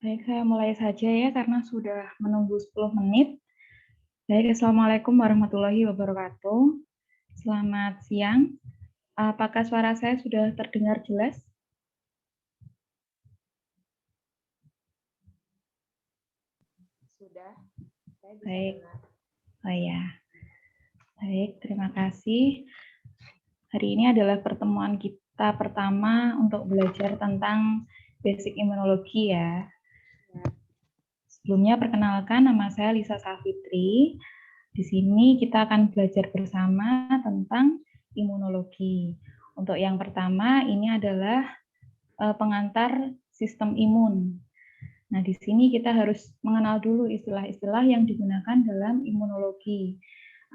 Baik, saya mulai saja ya karena sudah menunggu 10 menit. Baik, Assalamualaikum warahmatullahi wabarakatuh. Selamat siang. Apakah suara saya sudah terdengar jelas? Sudah, saya bisa Baik. dengar. Oh ya. Baik, terima kasih. Hari ini adalah pertemuan kita pertama untuk belajar tentang basic imunologi ya. Sebelumnya perkenalkan, nama saya Lisa Safitri. Di sini kita akan belajar bersama tentang imunologi. Untuk yang pertama, ini adalah pengantar sistem imun. Nah, di sini kita harus mengenal dulu istilah-istilah yang digunakan dalam imunologi.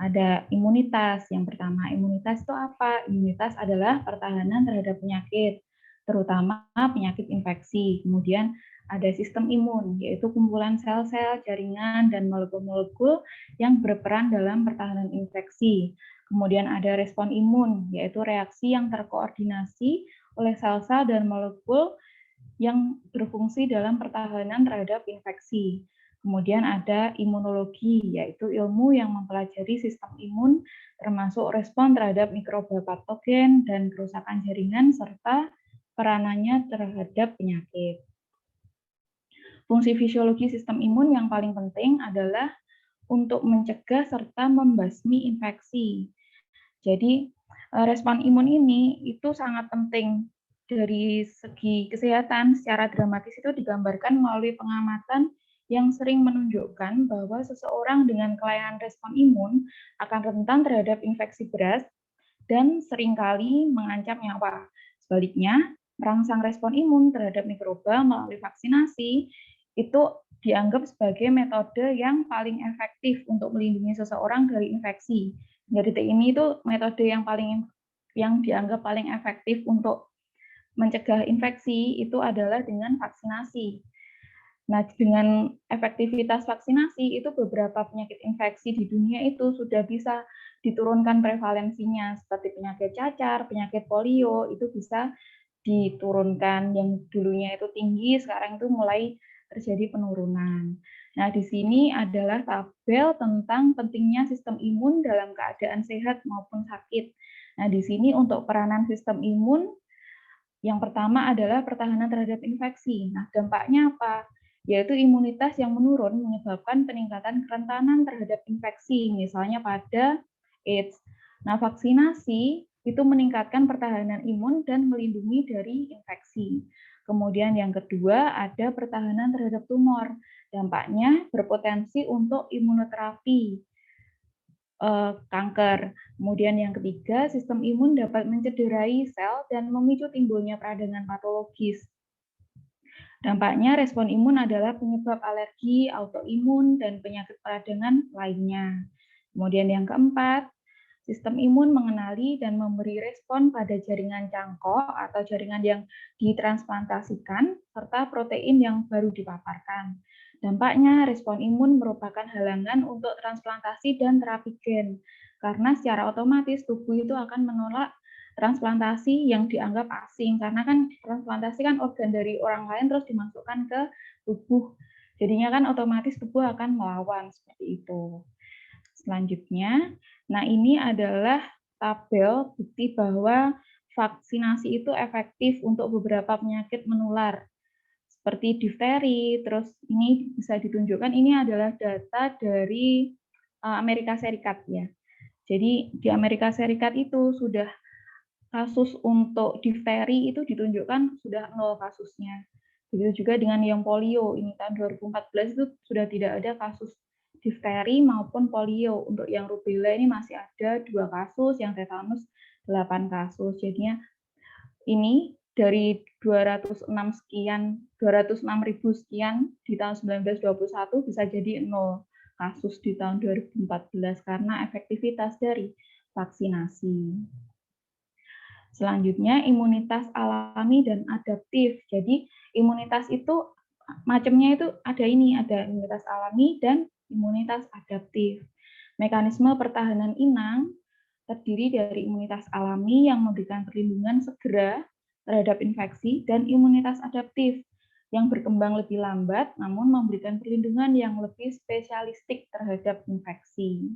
Ada imunitas. Yang pertama, imunitas itu apa? Imunitas adalah pertahanan terhadap penyakit, terutama penyakit infeksi. Kemudian ada sistem imun, yaitu kumpulan sel-sel, jaringan, dan molekul-molekul yang berperan dalam pertahanan infeksi. Kemudian ada respon imun, yaitu reaksi yang terkoordinasi oleh sel-sel dan molekul yang berfungsi dalam pertahanan terhadap infeksi. Kemudian ada imunologi, yaitu ilmu yang mempelajari sistem imun, termasuk respon terhadap mikroba patogen dan kerusakan jaringan, serta peranannya terhadap penyakit. Fungsi fisiologi sistem imun yang paling penting adalah untuk mencegah serta membasmi infeksi. Jadi, respon imun ini itu sangat penting dari segi kesehatan. Secara dramatis itu digambarkan melalui pengamatan yang sering menunjukkan bahwa seseorang dengan kelainan respon imun akan rentan terhadap infeksi berat dan seringkali mengancam nyawa. Sebaliknya, merangsang respon imun terhadap mikroba melalui vaksinasi itu dianggap sebagai metode yang paling efektif untuk melindungi seseorang dari infeksi. Dari ini itu metode yang dianggap paling efektif untuk mencegah infeksi itu adalah dengan vaksinasi. Nah, dengan efektivitas vaksinasi itu beberapa penyakit infeksi di dunia itu sudah bisa diturunkan prevalensinya, seperti penyakit cacar, penyakit polio itu bisa diturunkan, yang dulunya itu tinggi sekarang itu mulai terjadi penurunan. Nah, di sini adalah tabel tentang pentingnya sistem imun dalam keadaan sehat maupun sakit. Nah, di sini untuk peranan sistem imun yang pertama adalah pertahanan terhadap infeksi. Nah, dampaknya apa? Yaitu imunitas yang menurun menyebabkan peningkatan kerentanan terhadap infeksi, misalnya pada AIDS. Nah, vaksinasi itu meningkatkan pertahanan imun dan melindungi dari infeksi. Kemudian yang kedua ada pertahanan terhadap tumor. Dampaknya berpotensi untuk imunoterapi kanker. Kemudian yang ketiga, sistem imun dapat mencederai sel dan memicu timbulnya peradangan patologis. Dampaknya respon imun adalah penyebab alergi, autoimun, dan penyakit peradangan lainnya. Kemudian yang keempat, sistem imun mengenali dan memberi respon pada jaringan cangkok atau jaringan yang ditransplantasikan, serta protein yang baru dipaparkan. Dampaknya, respon imun merupakan halangan untuk transplantasi dan terapi gen, karena secara otomatis tubuh itu akan menolak transplantasi yang dianggap asing, karena kan transplantasi kan organ dari orang lain terus dimasukkan ke tubuh. Jadinya kan otomatis tubuh akan melawan seperti itu. Selanjutnya, nah ini adalah tabel bukti bahwa vaksinasi itu efektif untuk beberapa penyakit menular seperti difteri. Terus ini bisa ditunjukkan, ini adalah data dari Amerika Serikat ya. Jadi di Amerika Serikat itu sudah kasus untuk difteri itu ditunjukkan sudah 0 kasusnya. Begitu juga dengan yang polio, ini tahun 2014 itu sudah tidak ada kasus difteri maupun polio. Untuk yang rubella ini masih ada 2 kasus, yang tetanus 8 kasus. Jadinya ini dari 206.000 sekian di tahun 1921 bisa jadi 0 kasus di tahun 2014 karena efektivitas dari vaksinasi. Selanjutnya, imunitas alami dan adaptif. Jadi, imunitas itu macamnya itu ada imunitas alami dan imunitas adaptif. Mekanisme pertahanan inang terdiri dari imunitas alami yang memberikan perlindungan segera terhadap infeksi dan imunitas adaptif yang berkembang lebih lambat, namun memberikan perlindungan yang lebih spesialistik terhadap infeksi.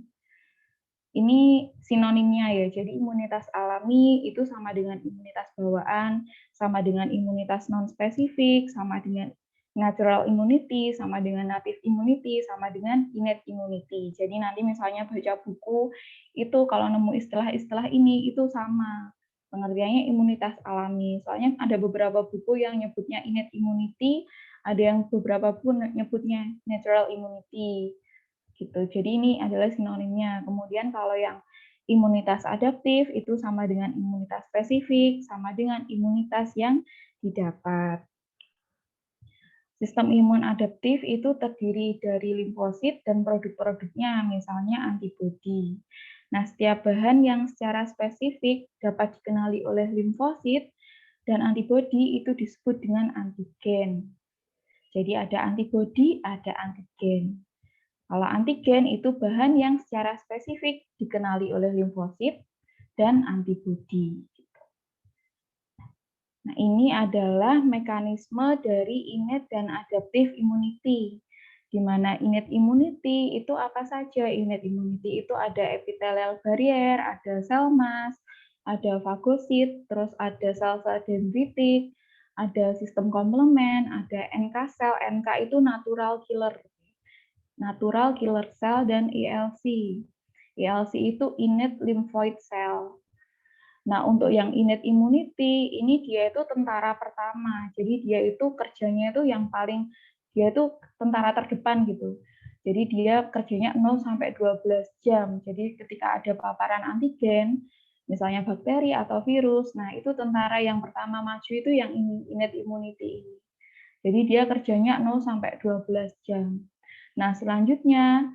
Ini sinonimnya ya, jadi imunitas alami itu sama dengan imunitas bawaan, sama dengan imunitas non-spesifik, sama dengan natural immunity, sama dengan native immunity, sama dengan innate immunity. Jadi nanti misalnya baca buku, itu kalau nemu istilah-istilah ini, itu sama. Pengertiannya imunitas alami. Soalnya ada beberapa buku yang nyebutnya innate immunity, ada yang beberapa buku nyebutnya natural immunity gitu. Jadi ini adalah sinonimnya. Kemudian kalau yang imunitas adaptif itu sama dengan imunitas spesifik, sama dengan imunitas yang didapat. Sistem imun adaptif itu terdiri dari limfosit dan produk-produknya, misalnya antibodi. Nah, setiap bahan yang secara spesifik dapat dikenali oleh limfosit dan antibodi itu disebut dengan antigen. Jadi ada antibodi, ada antigen. Kalau antigen itu bahan yang secara spesifik dikenali oleh limfosit dan antibodi. Nah, ini adalah mekanisme dari innate dan adaptive immunity. Di mana innate immunity itu apa saja? Innate immunity itu ada epithelial barrier, ada sel mass, ada fagosit, terus ada sel-sel dendritik, ada sistem komplement, ada NK cell. NK itu natural killer cell, dan ILC. ILC itu innate lymphoid cell. Nah, untuk yang innate immunity, ini dia itu tentara pertama. Jadi dia itu kerjanya itu yang paling, dia itu tentara terdepan gitu. Jadi dia kerjanya 0 sampai 12 jam. Jadi ketika ada paparan antigen, misalnya bakteri atau virus, nah itu tentara yang pertama maju itu yang innate immunity ini. Jadi dia kerjanya 0 sampai 12 jam. Nah, selanjutnya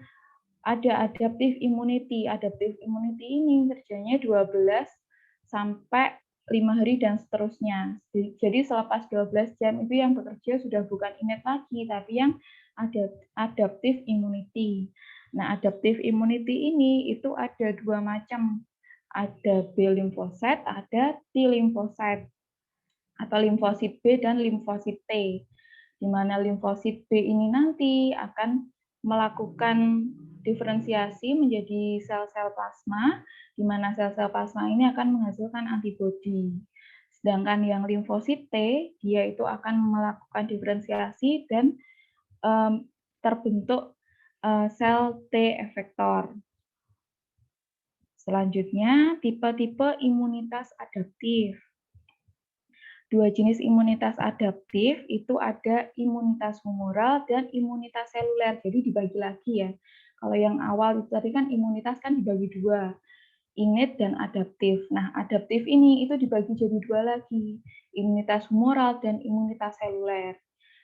ada adaptive immunity. Adaptive immunity ini kerjanya 12 sampai 5 hari dan seterusnya. Jadi selepas 12 jam itu yang bekerja sudah bukan innate lagi, tapi yang adaptive immunity. Nah, adaptive immunity ini itu ada dua macam. Ada B limfosit, ada T limfosit, atau limfosit B dan limfosit T. Di mana limfosit B ini nanti akan melakukan diferensiasi menjadi sel-sel plasma, di mana sel-sel plasma ini akan menghasilkan antibodi. Sedangkan yang limfosit T, dia itu akan melakukan diferensiasi dan terbentuk sel T efektor. Selanjutnya, tipe-tipe imunitas adaptif. Dua jenis imunitas adaptif itu ada imunitas humoral dan imunitas seluler. Jadi dibagi lagi ya. Kalau yang awal itu tadi kan imunitas kan dibagi dua, innate dan adaptif. Nah, adaptif ini itu dibagi jadi dua lagi, imunitas humoral dan imunitas seluler.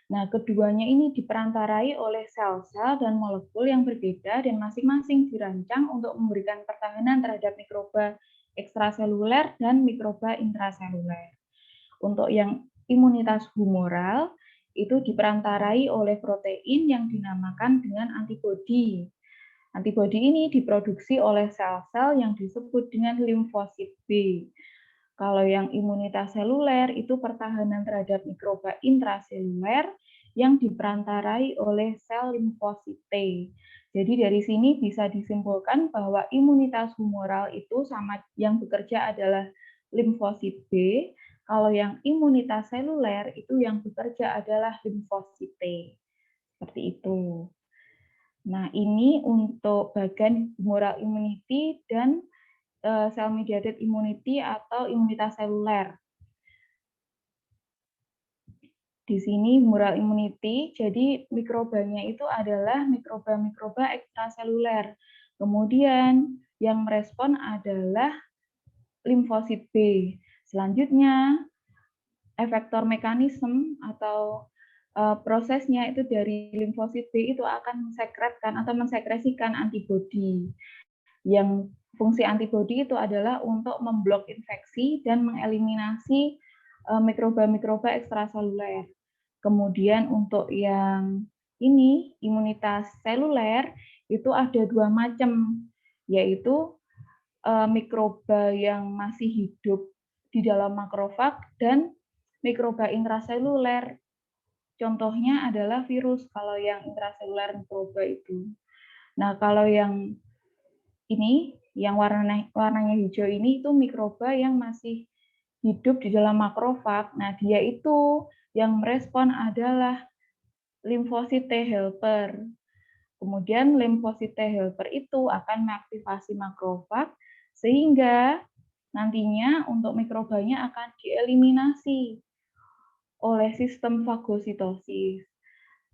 Nah, keduanya ini diperantarai oleh sel-sel dan molekul yang berbeda dan masing-masing dirancang untuk memberikan pertahanan terhadap mikroba ekstraseluler dan mikroba intraseluler. Untuk yang imunitas humoral, itu diperantarai oleh protein yang dinamakan dengan antibodi. Antibodi ini diproduksi oleh sel-sel yang disebut dengan limfosit B. Kalau yang imunitas seluler itu pertahanan terhadap mikroba intraseluler yang diperantarai oleh sel limfosit T. Jadi dari sini bisa disimpulkan bahwa imunitas humoral itu sama yang bekerja adalah limfosit B, kalau yang imunitas seluler itu yang bekerja adalah limfosit T. Seperti itu. Nah, ini untuk bagian humoral immunity dan cell mediated immunity atau imunitas seluler. Di sini humoral immunity, jadi mikrobanya itu adalah mikroba-mikroba ekstraseluler. Kemudian yang merespon adalah limfosit B. Selanjutnya, efektor mekanisme atau prosesnya itu dari limfosit B itu akan mensekretkan atau mensekresikan antibodi. Yang fungsi antibodi itu adalah untuk memblok infeksi dan mengeliminasi mikroba-mikroba ekstraseluler. Kemudian untuk yang ini, imunitas seluler, itu ada dua macam, yaitu mikroba yang masih hidup di dalam makrofag dan mikroba intraseluler contohnya adalah virus kalau yang intraselular mikroba itu. Nah, kalau yang ini, yang warnanya hijau ini itu mikroba yang masih hidup di dalam makrofag. Nah, dia itu yang merespon adalah limfosit T helper. Kemudian limfosit T helper itu akan mengaktifasi makrofag sehingga nantinya untuk mikrobanya akan dieliminasi oleh sistem fagositosis.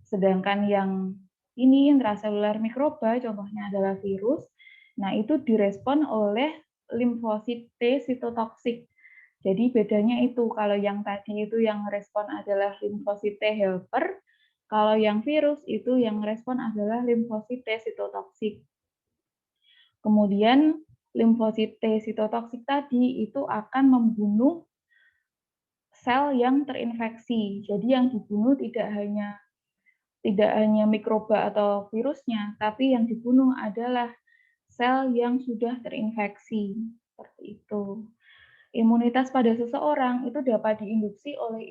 Sedangkan yang ini intraselular mikroba contohnya adalah virus. Nah, itu direspon oleh limfosit T sitotoksik. Jadi bedanya itu, kalau yang tadi itu yang respon adalah limfosit T helper, kalau yang virus itu yang respon adalah limfosit T sitotoksik. Kemudian limfosit T sitotoksik tadi itu akan membunuh sel yang terinfeksi. Jadi yang dibunuh tidak hanya mikroba atau virusnya, tapi yang dibunuh adalah sel yang sudah terinfeksi. Seperti itu. Imunitas pada seseorang itu dapat diinduksi oleh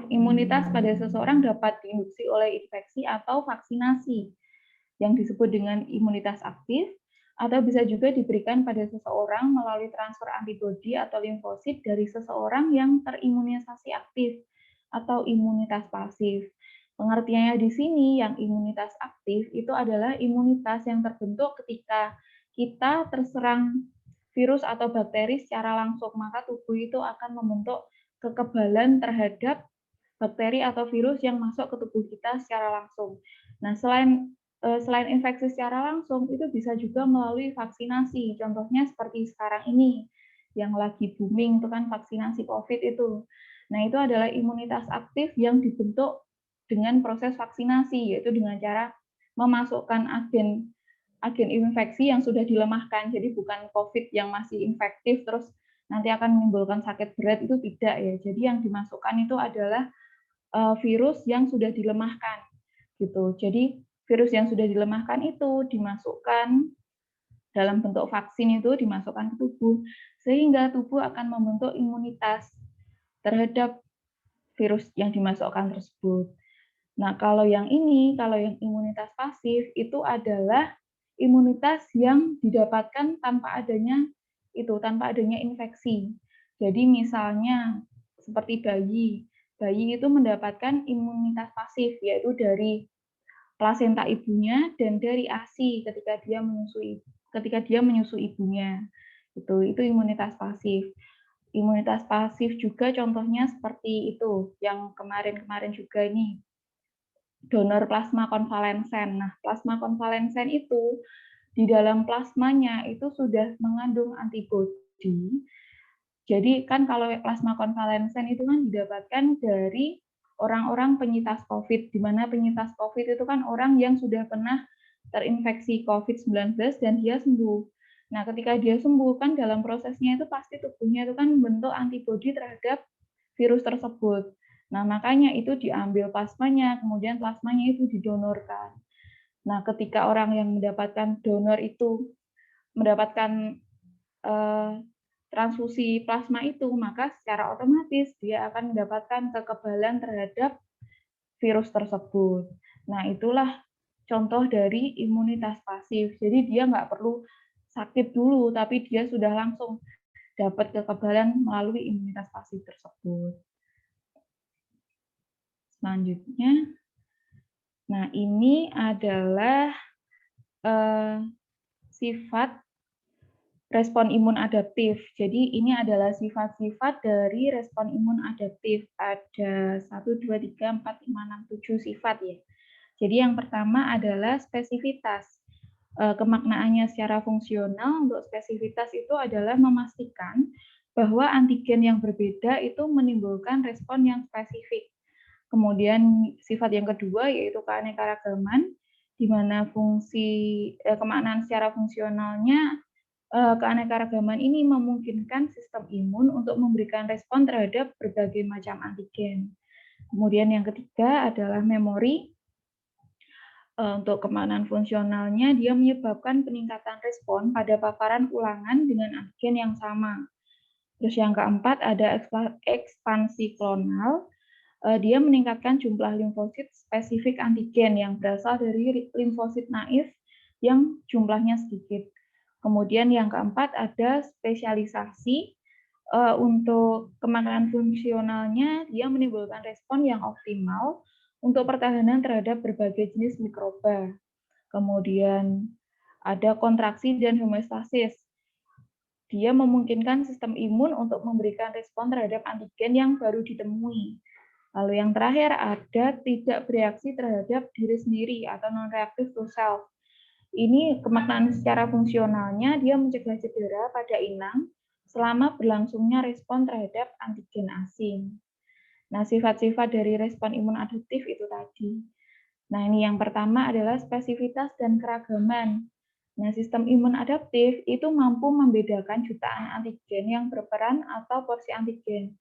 imunitas pada seseorang dapat diinduksi oleh infeksi atau vaksinasi yang disebut dengan imunitas aktif, atau bisa juga diberikan pada seseorang melalui transfer antibodi atau limfosit dari seseorang yang terimunisasi aktif atau imunitas pasif. Pengertiannya di sini yang imunitas aktif itu adalah imunitas yang terbentuk ketika kita terserang virus atau bakteri secara langsung, maka tubuh itu akan membentuk kekebalan terhadap bakteri atau virus yang masuk ke tubuh kita secara langsung. Nah, selain infeksi secara langsung, itu bisa juga melalui vaksinasi. Contohnya seperti sekarang ini, yang lagi booming itu kan vaksinasi COVID itu. Nah, itu adalah imunitas aktif yang dibentuk dengan proses vaksinasi, yaitu dengan cara memasukkan agen infeksi yang sudah dilemahkan. Jadi bukan COVID yang masih infektif terus nanti akan menimbulkan sakit berat, itu tidak ya. Jadi yang dimasukkan itu adalah virus yang sudah dilemahkan gitu. Jadi virus yang sudah dilemahkan itu dimasukkan dalam bentuk vaksin, itu dimasukkan ke tubuh sehingga tubuh akan membentuk imunitas terhadap virus yang dimasukkan tersebut. Nah, kalau yang imunitas pasif itu adalah imunitas yang didapatkan tanpa adanya infeksi. Jadi misalnya seperti bayi itu mendapatkan imunitas pasif, yaitu dari plasenta ibunya dan dari ASI ketika dia menyusui ibunya. Itu imunitas pasif. Imunitas pasif juga contohnya seperti itu, yang kemarin-kemarin juga ini, donor plasma konvalensen. Nah, plasma konvalensen itu di dalam plasmanya itu sudah mengandung antibodi. Jadi kan kalau plasma konvalensen itu kan didapatkan dari orang-orang penyintas COVID, di mana penyintas COVID itu kan orang yang sudah pernah terinfeksi COVID-19 dan dia sembuh. Nah, ketika dia sembuh kan dalam prosesnya itu pasti tubuhnya itu kan membentuk antibodi terhadap virus tersebut. Nah, makanya itu diambil plasmanya, kemudian plasmanya itu didonorkan. Nah, ketika orang yang mendapatkan donor itu mendapatkan transfusi plasma itu, maka secara otomatis dia akan mendapatkan kekebalan terhadap virus tersebut. Nah, itulah contoh dari imunitas pasif. Jadi dia nggak perlu sakit dulu, tapi dia sudah langsung dapat kekebalan melalui imunitas pasif tersebut. Selanjutnya, nah ini adalah sifat respon imun adaptif. Jadi ini adalah sifat-sifat dari respon imun adaptif. Ada 1, 2, 3, 4, 5, 6, 7 sifat ya. Jadi yang pertama adalah spesifitas. Kemaknaannya secara fungsional untuk spesifitas itu adalah memastikan bahwa antigen yang berbeda itu menimbulkan respon yang spesifik. Kemudian sifat yang kedua yaitu keanekaragaman, di mana kemaknaan secara fungsionalnya keanekaragaman ini memungkinkan sistem imun untuk memberikan respon terhadap berbagai macam antigen. Kemudian yang ketiga adalah memori. Untuk kemaknaan fungsionalnya, dia menyebabkan peningkatan respon pada paparan ulangan dengan antigen yang sama. Terus yang keempat ada ekspansi klonal. Dia meningkatkan jumlah limfosit spesifik antigen yang berasal dari limfosit naif yang jumlahnya sedikit. Kemudian yang keempat ada spesialisasi. Untuk kemakanan fungsionalnya, dia menimbulkan respon yang optimal untuk pertahanan terhadap berbagai jenis mikroba. Kemudian ada kontraksi dan homeostasis. Dia memungkinkan sistem imun untuk memberikan respon terhadap antigen yang baru ditemui. Lalu yang terakhir ada tidak bereaksi terhadap diri sendiri atau non-reactive to self. Ini kemaknaan secara fungsionalnya, dia mencegah cedera pada inang selama berlangsungnya respon terhadap antigen asing. Nah, sifat-sifat dari respon imun adaptif itu tadi. Nah, ini yang pertama adalah spesifitas dan keragaman. Nah, sistem imun adaptif itu mampu membedakan jutaan antigen yang berperan atau porsi antigen.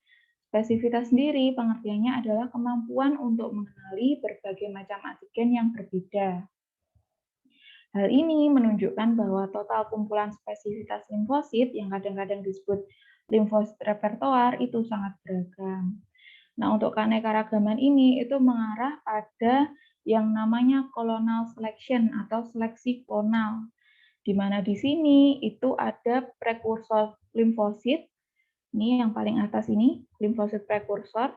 Spesifitas sendiri pengertiannya adalah kemampuan untuk mengenali berbagai macam antigen yang berbeda. Hal ini menunjukkan bahwa total kumpulan spesifitas limfosit yang kadang-kadang disebut limfosit repertoar itu sangat beragam. Nah, untuk keanekaragaman ini itu mengarah pada yang namanya clonal selection atau seleksi klonal, di mana di sini itu ada prekursor limfosit. Ini yang paling atas ini, limfosit prekursor.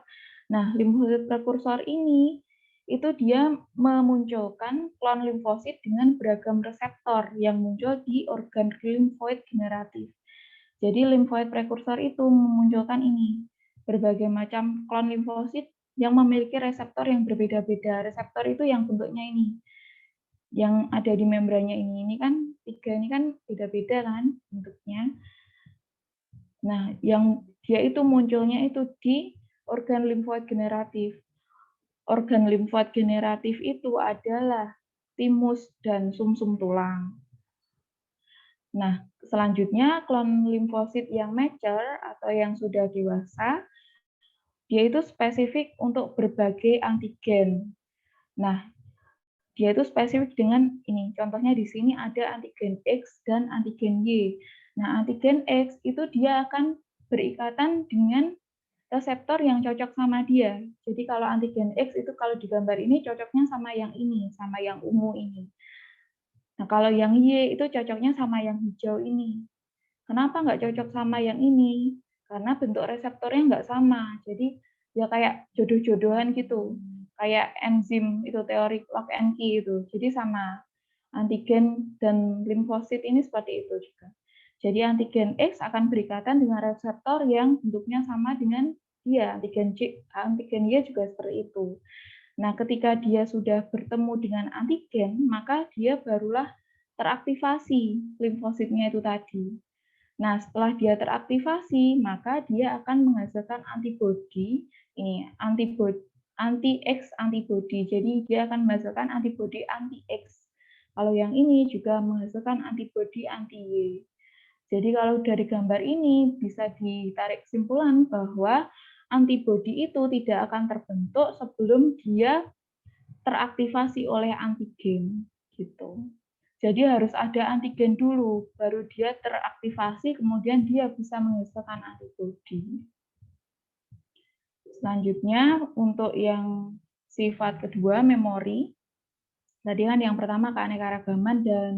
Nah, limfosit prekursor ini itu dia memunculkan klon limfosit dengan beragam reseptor yang muncul di organ limfoid generatif. Jadi limfoid prekursor itu memunculkan ini, berbagai macam klon limfosit yang memiliki reseptor yang berbeda-beda. Reseptor itu yang bentuknya ini, yang ada di membrannya ini kan tiga ini kan beda-beda kan bentuknya. Nah, yang dia itu munculnya itu di organ limfoid generatif. Organ limfoid generatif itu adalah timus dan sumsum tulang. Nah, selanjutnya klon limfosit yang mature atau yang sudah dewasa, dia itu spesifik untuk berbagai antigen. Nah, dia itu spesifik dengan ini. Contohnya di sini ada antigen X dan antigen Y. Nah, antigen X itu dia akan berikatan dengan reseptor yang cocok sama dia. Jadi kalau antigen X itu kalau di gambar ini cocoknya sama yang ini, sama yang ungu ini. Nah, kalau yang Y itu cocoknya sama yang hijau ini. Kenapa nggak cocok sama yang ini? Karena bentuk reseptornya nggak sama. Jadi ya kayak jodoh-jodohan gitu. Kayak enzim itu teori lock and key itu. Jadi sama antigen dan limfosit ini seperti itu juga. Jadi antigen X akan berikatan dengan reseptor yang bentuknya sama dengan dia. Antigen Y juga seperti itu. Nah, ketika dia sudah bertemu dengan antigen, maka dia barulah teraktivasi limfositnya itu tadi. Nah, setelah dia teraktivasi, maka dia akan menghasilkan antibodi, ini anti-X antibody. Jadi dia akan menghasilkan antibodi anti-X. Kalau yang ini juga menghasilkan antibodi anti-Y. Jadi kalau dari gambar ini bisa ditarik kesimpulan bahwa antibodi itu tidak akan terbentuk sebelum dia teraktivasi oleh antigen gitu. Jadi harus ada antigen dulu, baru dia teraktivasi, kemudian dia bisa menghasilkan antibodi. Selanjutnya, untuk yang sifat kedua, memori. Tadi kan yang pertama keanekaragaman dan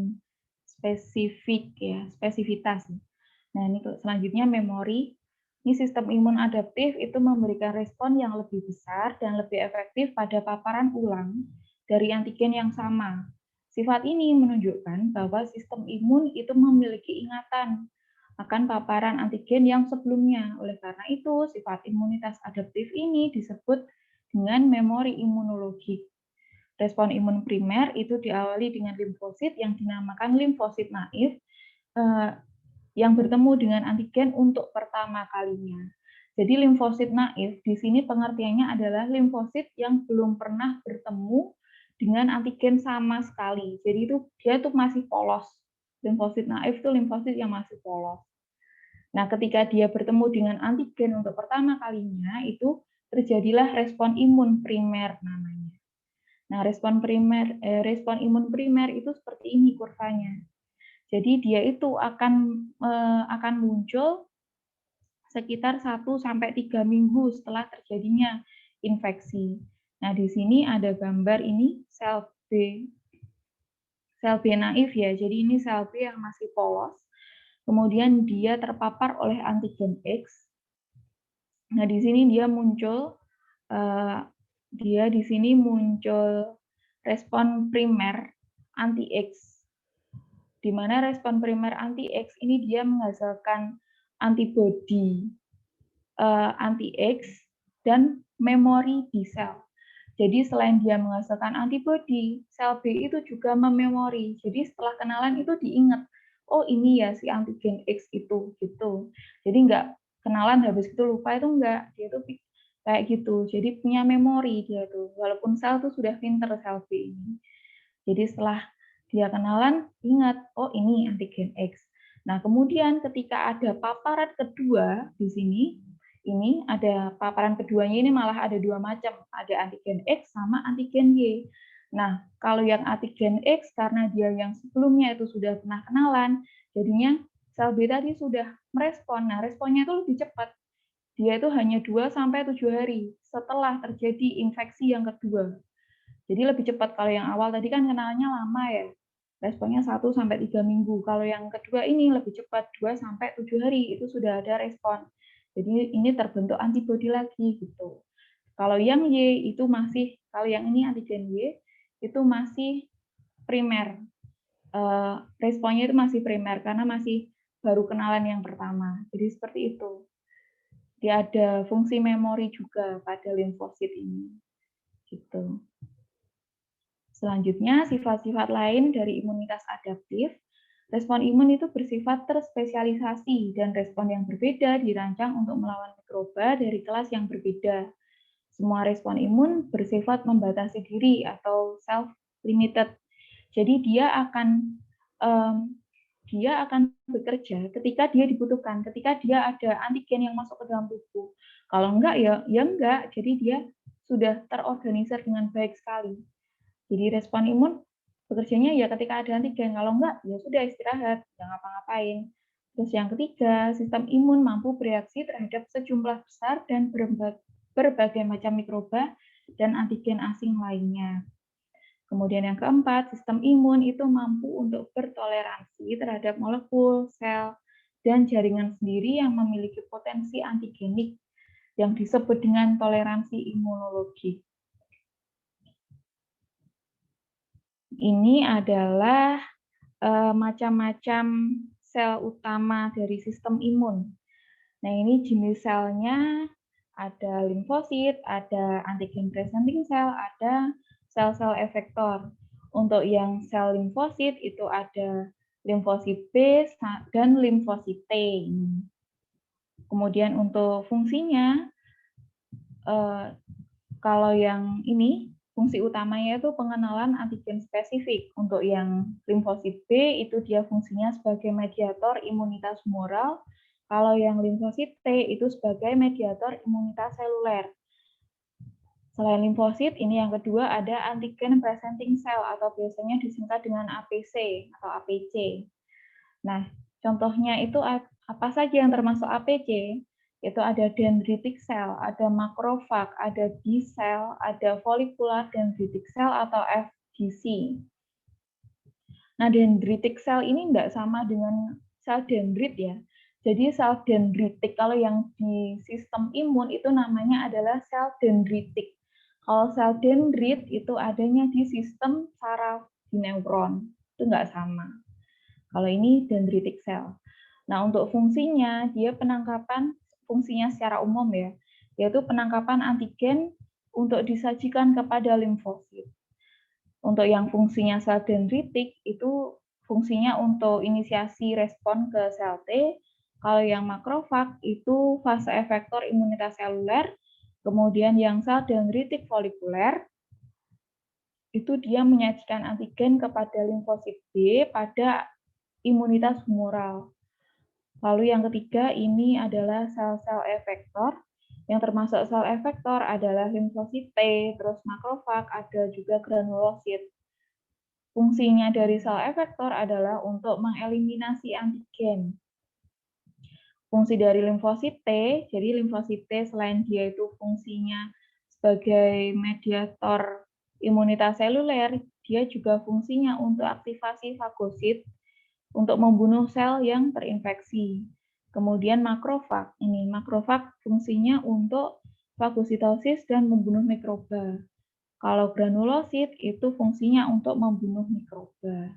spesifik ya, spesifitas. Nah, ini selanjutnya memori. Ini sistem imun adaptif itu memberikan respon yang lebih besar dan lebih efektif pada paparan ulang dari antigen yang sama. Sifat ini menunjukkan bahwa sistem imun itu memiliki ingatan akan paparan antigen yang sebelumnya. Oleh karena itu, sifat imunitas adaptif ini disebut dengan memori imunologi. Respon imun primer itu diawali dengan limfosit yang dinamakan limfosit naif yang bertemu dengan antigen untuk pertama kalinya. Jadi limfosit naif di sini pengertiannya adalah limfosit yang belum pernah bertemu dengan antigen sama sekali. Jadi dia tuh masih polos. Limfosit naif itu limfosit yang masih polos. Nah, ketika dia bertemu dengan antigen untuk pertama kalinya, itu terjadilah respon imun primer namanya. Nah, respon imun primer itu seperti ini kurvanya. Jadi dia itu akan muncul sekitar 1 sampai 3 minggu setelah terjadinya infeksi. Nah, di sini ada gambar ini sel B naif ya. Jadi ini sel B yang masih polos. Kemudian dia terpapar oleh antigen X. Nah, di sini dia muncul respon primer anti-X, di mana respon primer anti-X ini dia menghasilkan antibodi anti-X dan memori B sel. Jadi selain dia menghasilkan antibodi, sel B itu juga mememori. Jadi setelah kenalan itu diingat, oh ini ya si antigen X itu gitu. Jadi nggak kenalan habis itu lupa, itu enggak, dia tuh kayak gitu. Jadi punya memori dia tuh, walaupun sel tuh sudah pinter sel B ini. Jadi setelah dia kenalan, ingat, oh ini antigen X. Nah, kemudian ketika ada paparan kedua di sini, ini ada paparan keduanya ini malah ada dua macam, ada antigen X sama antigen Y. Nah, kalau yang antigen X karena dia yang sebelumnya itu sudah pernah kenalan, jadinya sel B tadi sudah merespon. Nah, responnya itu lebih cepat. Dia itu hanya 2-7 hari setelah terjadi infeksi yang kedua. Jadi lebih cepat. Kalau yang awal tadi kan kenalannya lama ya. Responnya 1-3 minggu. Kalau yang kedua ini lebih cepat, 2-7 hari itu sudah ada respon. Jadi ini terbentuk antibodi lagi gitu. Kalau yang Y itu masih, kalau yang ini antigen Y itu masih primer. Responnya itu masih primer karena masih baru kenalan yang pertama. Jadi seperti itu. Dia ada fungsi memori juga pada limfosit ini. Gitu. Selanjutnya, sifat-sifat lain dari imunitas adaptif. Respon imun itu bersifat terspesialisasi dan respon yang berbeda dirancang untuk melawan mikroba dari kelas yang berbeda. Semua respon imun bersifat membatasi diri atau self-limited. Jadi dia akan bekerja ketika dia dibutuhkan, ketika dia ada antigen yang masuk ke dalam tubuh. Kalau enggak ya enggak. Jadi dia sudah terorganisir dengan baik sekali. Jadi respon imun bekerjanya ya ketika ada antigen, kalau enggak ya sudah istirahat, jangan ngapa-ngapain. Terus yang ketiga, sistem imun mampu bereaksi terhadap sejumlah besar dan berbagai macam mikroba dan antigen asing lainnya. Kemudian yang keempat, sistem imun itu mampu untuk bertoleransi terhadap molekul, sel, dan jaringan sendiri yang memiliki potensi antigenik yang disebut dengan toleransi imunologi. Ini adalah macam-macam sel utama dari sistem imun. Nah, ini jenis selnya ada limfosit, ada antigen presenting cell, ada sel-sel efektor. Untuk yang sel limfosit itu ada limfosit B dan limfosit T. Kemudian untuk fungsinya, kalau yang ini fungsi utamanya itu pengenalan antigen spesifik. Untuk yang limfosit B itu dia fungsinya sebagai mediator imunitas humoral. Kalau yang limfosit T itu sebagai mediator imunitas seluler. Selain limfosit, ini yang kedua ada antigen presenting cell atau biasanya disingkat dengan APC atau APC. Nah, contohnya itu apa saja yang termasuk APC? Itu ada dendritic cell, ada makrofag, ada B cell, ada follicular dendritic cell atau FDC. Nah, dendritic cell ini enggak sama dengan sel dendrit ya. Jadi sel dendritik kalau yang di sistem imun itu namanya adalah sel dendritik. Kalau sel dendrit itu adanya di sistem saraf di neuron, itu enggak sama. Kalau ini dendritic cell. Nah, untuk fungsinya, dia fungsinya secara umum ya, yaitu penangkapan antigen untuk disajikan kepada limfosit. Untuk yang fungsinya sel dendritik, itu fungsinya untuk inisiasi respon ke sel T. Kalau yang makrofag, itu fase efektor imunitas seluler. Kemudian yang sel dendritik folikuler, itu dia menyajikan antigen kepada limfosit B pada imunitas humoral. Lalu yang ketiga ini adalah sel-sel efektor. Yang termasuk sel efektor adalah limfosit T, terus makrofag, ada juga granulosit. Fungsinya dari sel efektor adalah untuk mengeliminasi antigen. Fungsi dari limfosit T, jadi limfosit T selain dia itu fungsinya sebagai mediator imunitas seluler, dia juga fungsinya untuk aktivasi fagosit untuk membunuh sel yang terinfeksi. Kemudian makrofag, ini makrofag fungsinya untuk fagositosis dan membunuh mikroba. Kalau granulosit itu fungsinya untuk membunuh mikroba.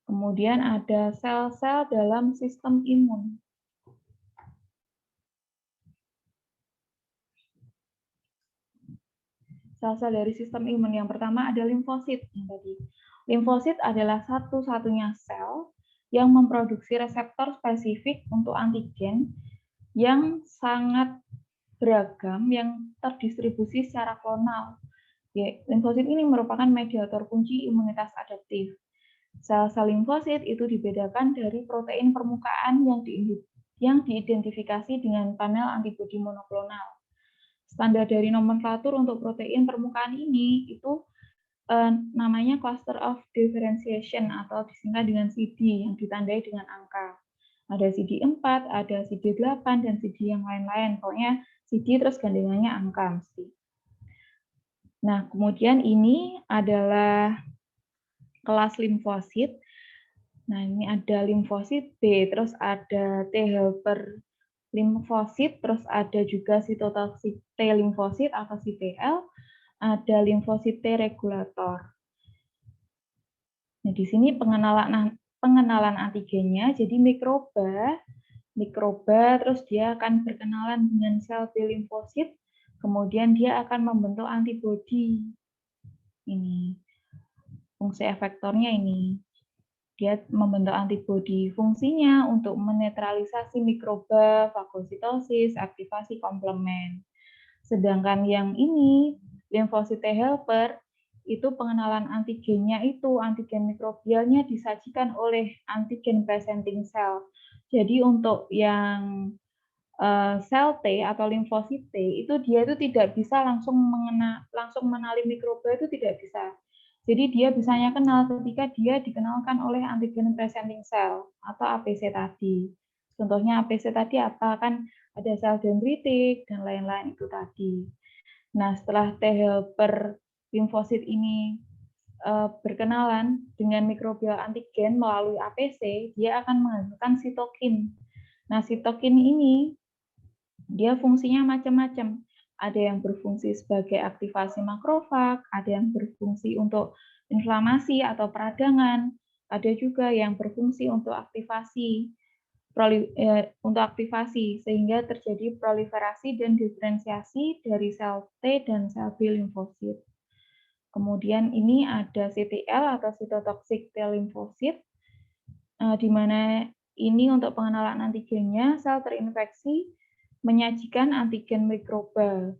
Kemudian ada sel-sel dalam sistem imun. Sel-sel dari sistem imun yang pertama ada limfosit yang tadi. Limfosit adalah satu-satunya sel yang memproduksi reseptor spesifik untuk antigen yang sangat beragam yang terdistribusi secara klonal. Limfosit ini merupakan mediator kunci imunitas adaptif. Sel-sel limfosit itu dibedakan dari protein permukaan yang diidentifikasi dengan panel antibodi monoklonal. Standar dari nomenklatur untuk protein permukaan ini itu namanya cluster of differentiation atau disingkat dengan CD yang ditandai dengan angka. Ada CD4, ada CD8, dan CD yang lain-lain. Pokoknya CD terus gandengannya angka mesti. Nah, kemudian ini adalah kelas limfosit. Nah, ini ada limfosit B, terus ada T helper limfosit, terus ada juga sitotoksik T limfosit atau CTL, ada limfosit T regulator. Nah, di sini pengenalan antigennya, jadi mikroba, terus dia akan berkenalan dengan sel B limfosit, kemudian dia akan membentuk antibodi. Ini fungsi efektornya ini. Dia membentuk antibodi, fungsinya untuk menetralisasi mikroba, fagositosis, aktivasi komplement. Sedangkan yang ini, limfosit T helper, itu pengenalan antigennya itu, antigen mikrobialnya disajikan oleh antigen presenting cell. Jadi untuk yang sel T atau limfosit T, itu dia itu tidak bisa langsung mengenali mikroba, itu tidak bisa. Jadi dia bisanya kenal ketika dia dikenalkan oleh antigen presenting cell atau APC tadi. Contohnya APC tadi apa? Kan ada sel dendritik dan lain-lain itu tadi. Nah, setelah T helper limfosit ini berkenalan dengan mikrobial antigen melalui APC, dia akan menghasilkan sitokin. Nah, sitokin ini dia fungsinya macam-macam. Ada yang berfungsi sebagai aktivasi makrofag, ada yang berfungsi untuk inflamasi atau peradangan, ada juga yang berfungsi untuk aktivasi sehingga terjadi proliferasi dan diferensiasi dari sel T dan sel B limfosit. Kemudian ini ada CTL atau sitotoksik T limfosit, di mana ini untuk pengenalan antigennya sel terinfeksi menyajikan antigen mikroba.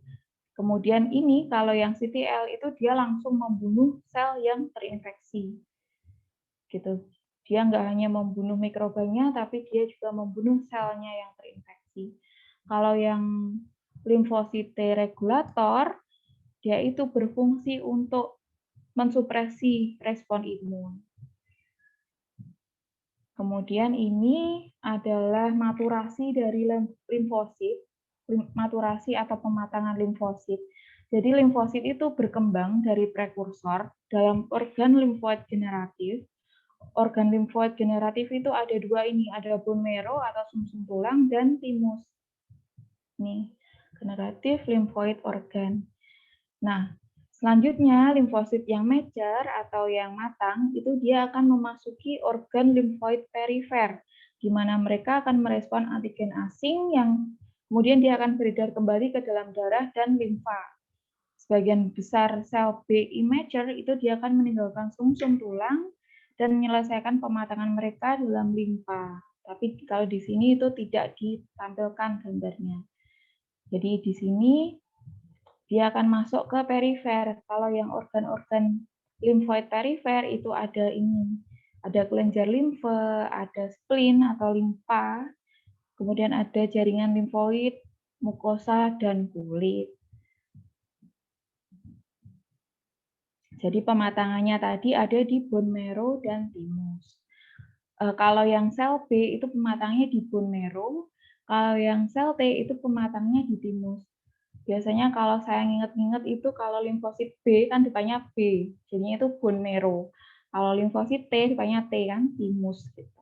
Kemudian ini kalau yang CTL itu dia langsung membunuh sel yang terinfeksi. Gitu. Dia nggak hanya membunuh mikrobanya, tapi dia juga membunuh selnya yang terinfeksi. Kalau yang limfosit T regulator, dia itu berfungsi untuk mensupresi respon imun. Kemudian ini adalah maturasi dari limfosit, maturasi atau pematangan limfosit. Jadi limfosit itu berkembang dari prekursor dalam organ limfoid generatif. Organ limfoid generatif itu ada dua ini, ada bone marrow atau sumsum tulang dan timus. Nih, generatif limfoid organ. Nah, selanjutnya, limfosit yang mature atau yang matang, itu dia akan memasuki organ limfoid perifer, di mana mereka akan merespon antigen asing yang kemudian dia akan beredar kembali ke dalam darah dan limfa. Sebagian besar sel B immature itu dia akan meninggalkan sumsum tulang dan menyelesaikan pematangan mereka dalam limfa. Tapi kalau di sini itu tidak ditampilkan gambarnya. Jadi di sini dia akan masuk ke perifer. Kalau yang organ-organ limfoid perifer itu ada ini, ada kelenjar limfe, ada spleen atau limfa, kemudian ada jaringan limfoid, mukosa, dan kulit. Jadi pematangannya tadi ada di bone marrow dan timus. Kalau yang sel B itu pematangnya di bone marrow, kalau yang sel T itu pematangnya di timus. Biasanya kalau saya nginget-nginget itu kalau limfosit B kan depannya B, jadinya itu bone marrow. Kalau limfosit T depannya T kan, thymus gitu.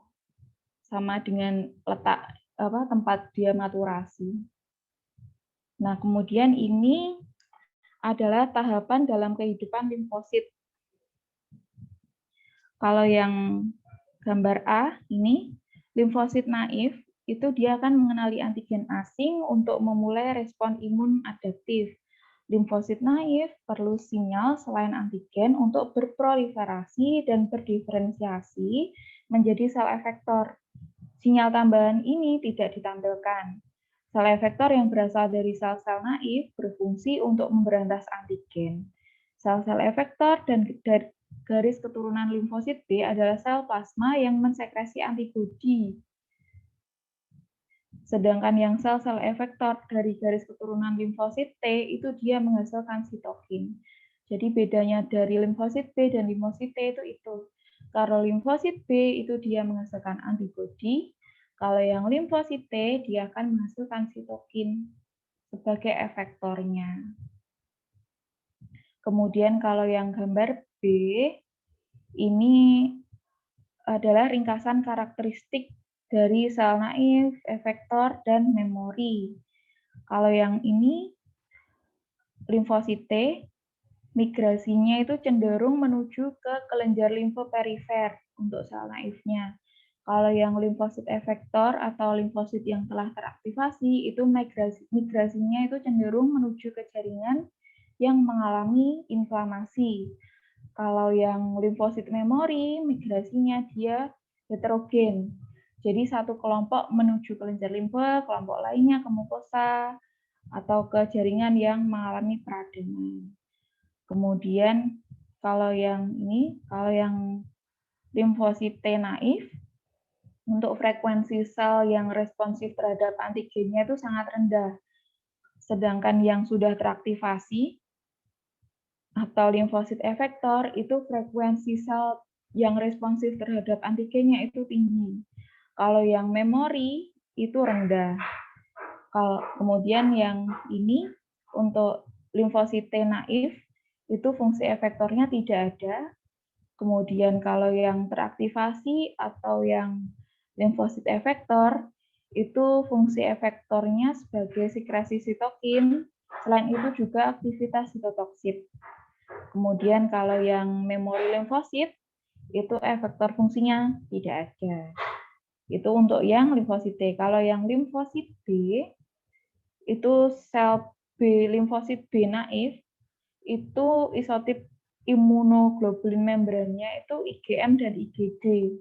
Sama dengan letak tempat dia maturasi. Nah, kemudian ini adalah tahapan dalam kehidupan limfosit. Kalau yang gambar A ini, limfosit naif, itu dia akan mengenali antigen asing untuk memulai respon imun adaptif. Limfosit naif perlu sinyal selain antigen untuk berproliferasi dan berdiferensiasi menjadi sel efektor. Sinyal tambahan ini tidak ditampilkan. Sel efektor yang berasal dari sel-sel naif berfungsi untuk memberantas antigen. Sel-sel efektor dan garis keturunan limfosit B adalah sel plasma yang mensekresi antibodi. Sedangkan yang sel-sel efektor dari garis keturunan limfosit T itu dia menghasilkan sitokin. Jadi bedanya dari limfosit B dan limfosit T itu. Kalau limfosit B itu dia menghasilkan antibodi, kalau yang limfosit T dia akan menghasilkan sitokin sebagai efektornya. Kemudian kalau yang gambar B, ini adalah ringkasan karakteristik dari sel naif, efektor, dan memori. Kalau yang ini, limfosit T, migrasinya itu cenderung menuju ke kelenjar limfoperifer untuk sel naifnya. Kalau yang limfosit efektor atau limfosit yang telah teraktivasi, itu migrasinya itu cenderung menuju ke jaringan yang mengalami inflamasi. Kalau yang limfosit memori, migrasinya dia heterogen. Jadi satu kelompok menuju kelenjar limfe, kelompok lainnya ke mukosa, atau ke jaringan yang mengalami peradangan. Kemudian kalau yang limfosit T naif, untuk frekuensi sel yang responsif terhadap antigennya itu sangat rendah. Sedangkan yang sudah teraktivasi atau limfosit efektor itu frekuensi sel yang responsif terhadap antigennya itu tinggi. Kalau yang memori itu rendah. Kemudian yang ini untuk limfosit T naif itu fungsi efektornya tidak ada. Kemudian kalau yang teraktivasi atau yang limfosit efektor itu fungsi efektornya sebagai sekresi sitokin. Selain itu juga aktivitas sitotoksit. Kemudian kalau yang memori limfosit itu efektor fungsinya tidak ada. Itu untuk yang limfosit T. Kalau yang limfosit B itu sel B limfosit B naif itu isotip imunoglobulin membrannya itu IgM dan IgD.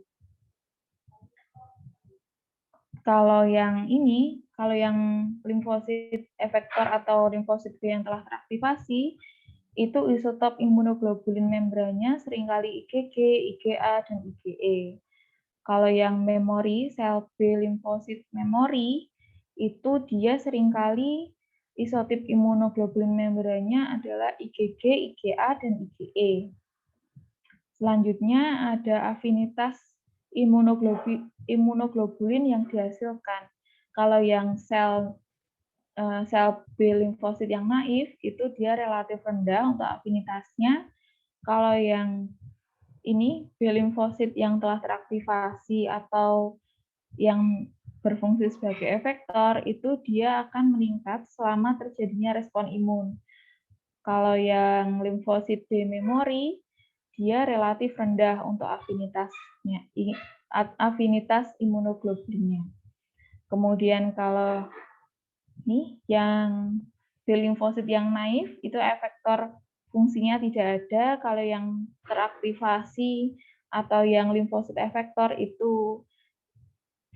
Kalau yang limfosit efektor atau limfosit B yang telah teraktivasi, itu isotop imunoglobulin membrannya seringkali IgG, IgA, dan IgE. Kalau yang memori, sel B limfosit memori, itu dia seringkali isotip imunoglobulin membrannya adalah IgG, IgA, dan IgE. Selanjutnya ada afinitas imunoglobulin yang dihasilkan. Kalau yang sel B limfosit yang naif itu dia relatif rendah untuk afinitasnya. Kalau yang ini B limfosit yang telah teraktivasi atau yang berfungsi sebagai efektor itu dia akan meningkat selama terjadinya respon imun. Kalau yang limfosit B memori dia relatif rendah untuk afinitas imunoglobulinnya. Kemudian kalau ini yang B limfosit yang naif itu efektor fungsinya tidak ada. Kalau yang teraktivasi atau yang limfosit efektor itu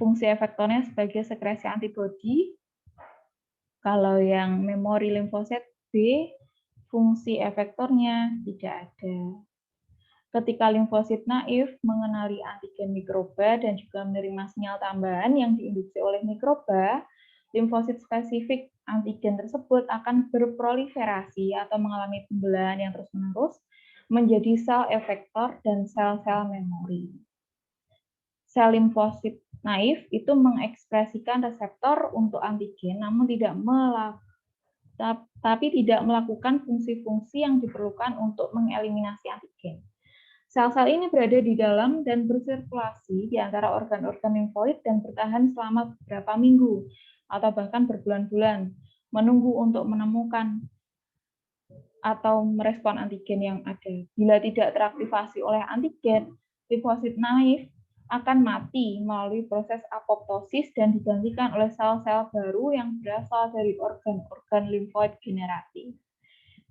fungsi efektornya sebagai sekresi antibodi. Kalau yang memori limfosit B fungsi efektornya tidak ada. Ketika limfosit naif mengenali antigen mikroba dan juga menerima sinyal tambahan yang diinduksi oleh mikroba, limfosit spesifik antigen tersebut akan berproliferasi atau mengalami pembelahan yang terus-menerus menjadi sel efektor dan sel-sel memori. Sel limfosit naif itu mengekspresikan reseptor untuk antigen namun tidak tapi tidak melakukan fungsi-fungsi yang diperlukan untuk mengeliminasi antigen. Sel-sel ini berada di dalam dan bersirkulasi di antara organ-organ limfoid dan bertahan selama beberapa minggu atau bahkan berbulan-bulan, menunggu untuk menemukan atau merespon antigen yang ada. Bila tidak teraktivasi oleh antigen, limfosit naif akan mati melalui proses apoptosis dan digantikan oleh sel-sel baru yang berasal dari organ-organ limfoid generatif.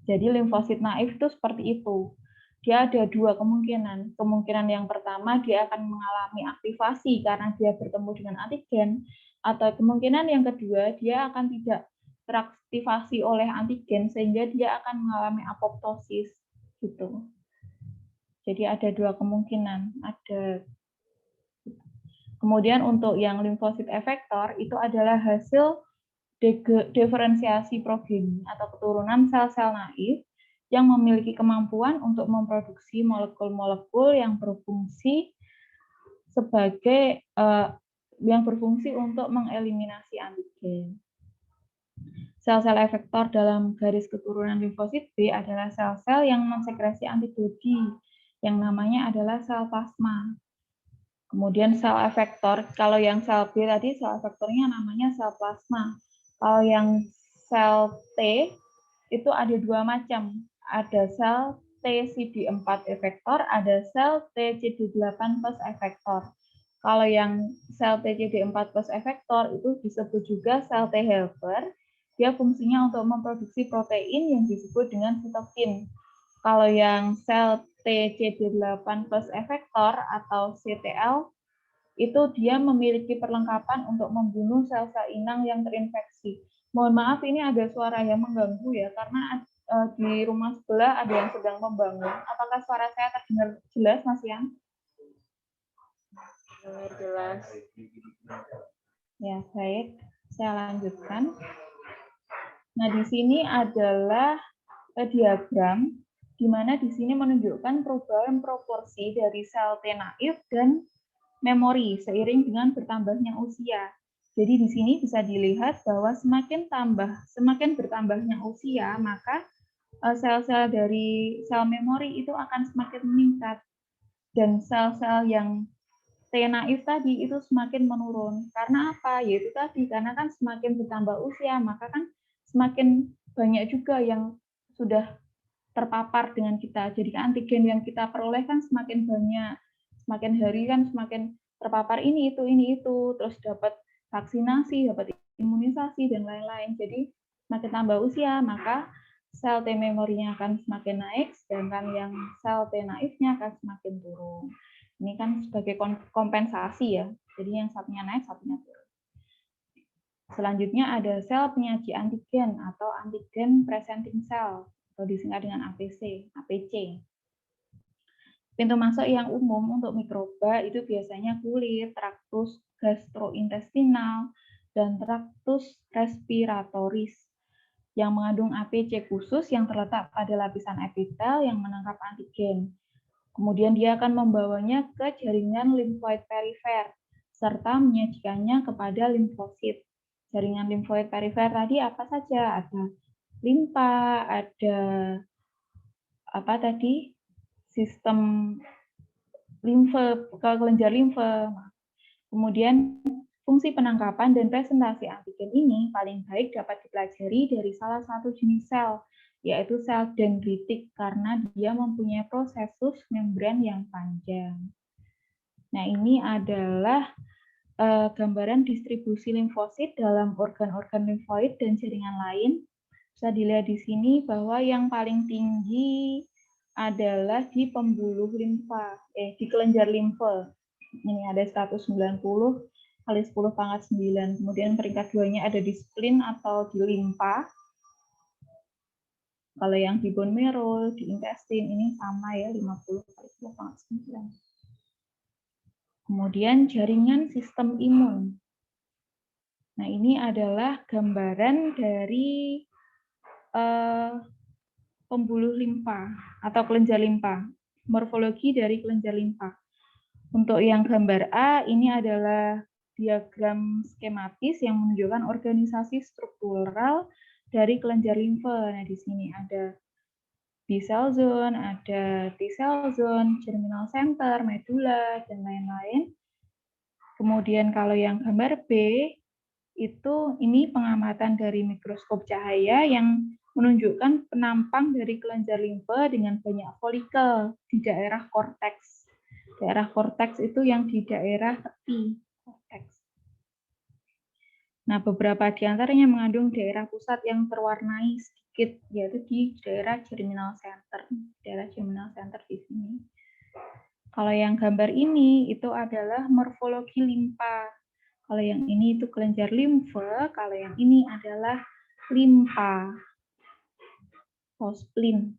Jadi limfosit naif itu seperti itu. Dia ada dua kemungkinan. Kemungkinan yang pertama dia akan mengalami aktivasi karena dia bertemu dengan antigen, atau kemungkinan yang kedua dia akan tidak teraktivasi oleh antigen sehingga dia akan mengalami apoptosis gitu. Jadi ada dua kemungkinan. Kemudian untuk yang limfosit efektor itu adalah hasil diferensiasi progeni atau keturunan sel-sel naif yang memiliki kemampuan untuk memproduksi molekul-molekul yang berfungsi sebagai yang berfungsi untuk mengeliminasi antigen. Sel-sel efektor dalam garis keturunan limfosit B adalah sel-sel yang mensekresi antibodi, yang namanya adalah sel plasma. Kemudian sel efektor, kalau yang sel B tadi sel efektornya namanya sel plasma. Kalau yang sel T itu ada dua macam. Ada sel TCD4 efektor, ada sel TCD8 plus efektor. Kalau yang sel TCD4 plus efektor itu disebut juga sel T helper. Dia fungsinya untuk memproduksi protein yang disebut dengan sitokin. Kalau yang sel TCD8 plus efektor atau CTL itu dia memiliki perlengkapan untuk membunuh sel-sel inang yang terinfeksi. Mohon maaf ini ada suara yang mengganggu ya, karena di rumah sebelah ada yang sedang membangun. Apakah suara saya terdengar jelas, Mas Yan? Dengar jelas. Ya, baik. Saya lanjutkan. Nah, di sini adalah diagram di mana di sini menunjukkan perubahan proporsi dari sel T naif dan memori seiring dengan bertambahnya usia. Jadi di sini bisa dilihat bahwa semakin bertambahnya usia, maka sel-sel dari sel memori itu akan semakin meningkat. Dan sel-sel yang T naif tadi itu semakin menurun. Karena apa? Yaitu tadi, karena kan semakin bertambah usia, maka kan semakin banyak juga yang sudah terpapar dengan kita. Jadi antigen yang kita peroleh kan semakin banyak. Semakin hari kan semakin terpapar ini, itu. Terus dapat vaksinasi, dapat imunisasi, dan lain-lain. Jadi semakin tambah usia, maka sel T memorinya akan semakin naik, sedangkan yang sel T naifnya akan semakin turun. Ini kan sebagai kompensasi ya. Jadi yang satunya naik, satunya turun. Selanjutnya ada sel penyaji antigen atau antigen presenting cell atau disingkat dengan APC. Pintu masuk yang umum untuk mikroba itu biasanya kulit, traktus gastrointestinal, dan traktus respiratoris yang mengandung APC khusus yang terletak pada lapisan epitel yang menangkap antigen. Kemudian dia akan membawanya ke jaringan limfoid perifer serta menyajikannya kepada limfosit. Jaringan limfoid perifer tadi apa saja? Ada limpa, ada apa tadi? Sistem limfe, kelenjar limfe. Kemudian fungsi penangkapan dan presentasi antigen ini paling baik dapat dipelajari dari salah satu jenis sel, yaitu sel dendritik karena dia mempunyai prosesus membran yang panjang. Nah, ini adalah gambaran distribusi limfosit dalam organ-organ limfoid dan jaringan lain. Bisa dilihat di sini bahwa yang paling tinggi adalah di pembuluh limfa, di kelenjar limfe. Ini ada 190 kali 10 pangkat 9. Kemudian peringkat 2-nya ada di spleen atau di limpa. Kalau yang di bone marrow, di intestine ini sama ya, 50 kali 10 pangkat 9. Kemudian jaringan sistem imun. Nah, ini adalah gambaran dari pembuluh limpa atau kelenjar limpa, morfologi dari kelenjar limpa. Untuk yang gambar A, ini adalah diagram skematis yang menunjukkan organisasi struktural dari kelenjar limfa. Nah, di sini ada B-cell zone, ada T-cell zone, germinal center, medula, dan lain-lain. Kemudian kalau yang gambar B, itu ini pengamatan dari mikroskop cahaya yang menunjukkan penampang dari kelenjar limfa dengan banyak folikel di daerah korteks. Daerah korteks itu yang di daerah tepi korteks. Nah, beberapa di antaranya mengandung daerah pusat yang terwarnai sedikit, yaitu di daerah germinal center. Daerah germinal center di sini. Kalau yang gambar ini itu adalah morfologi limfa. Kalau yang ini itu kelenjar limfa, kalau yang ini adalah limfa, spleen.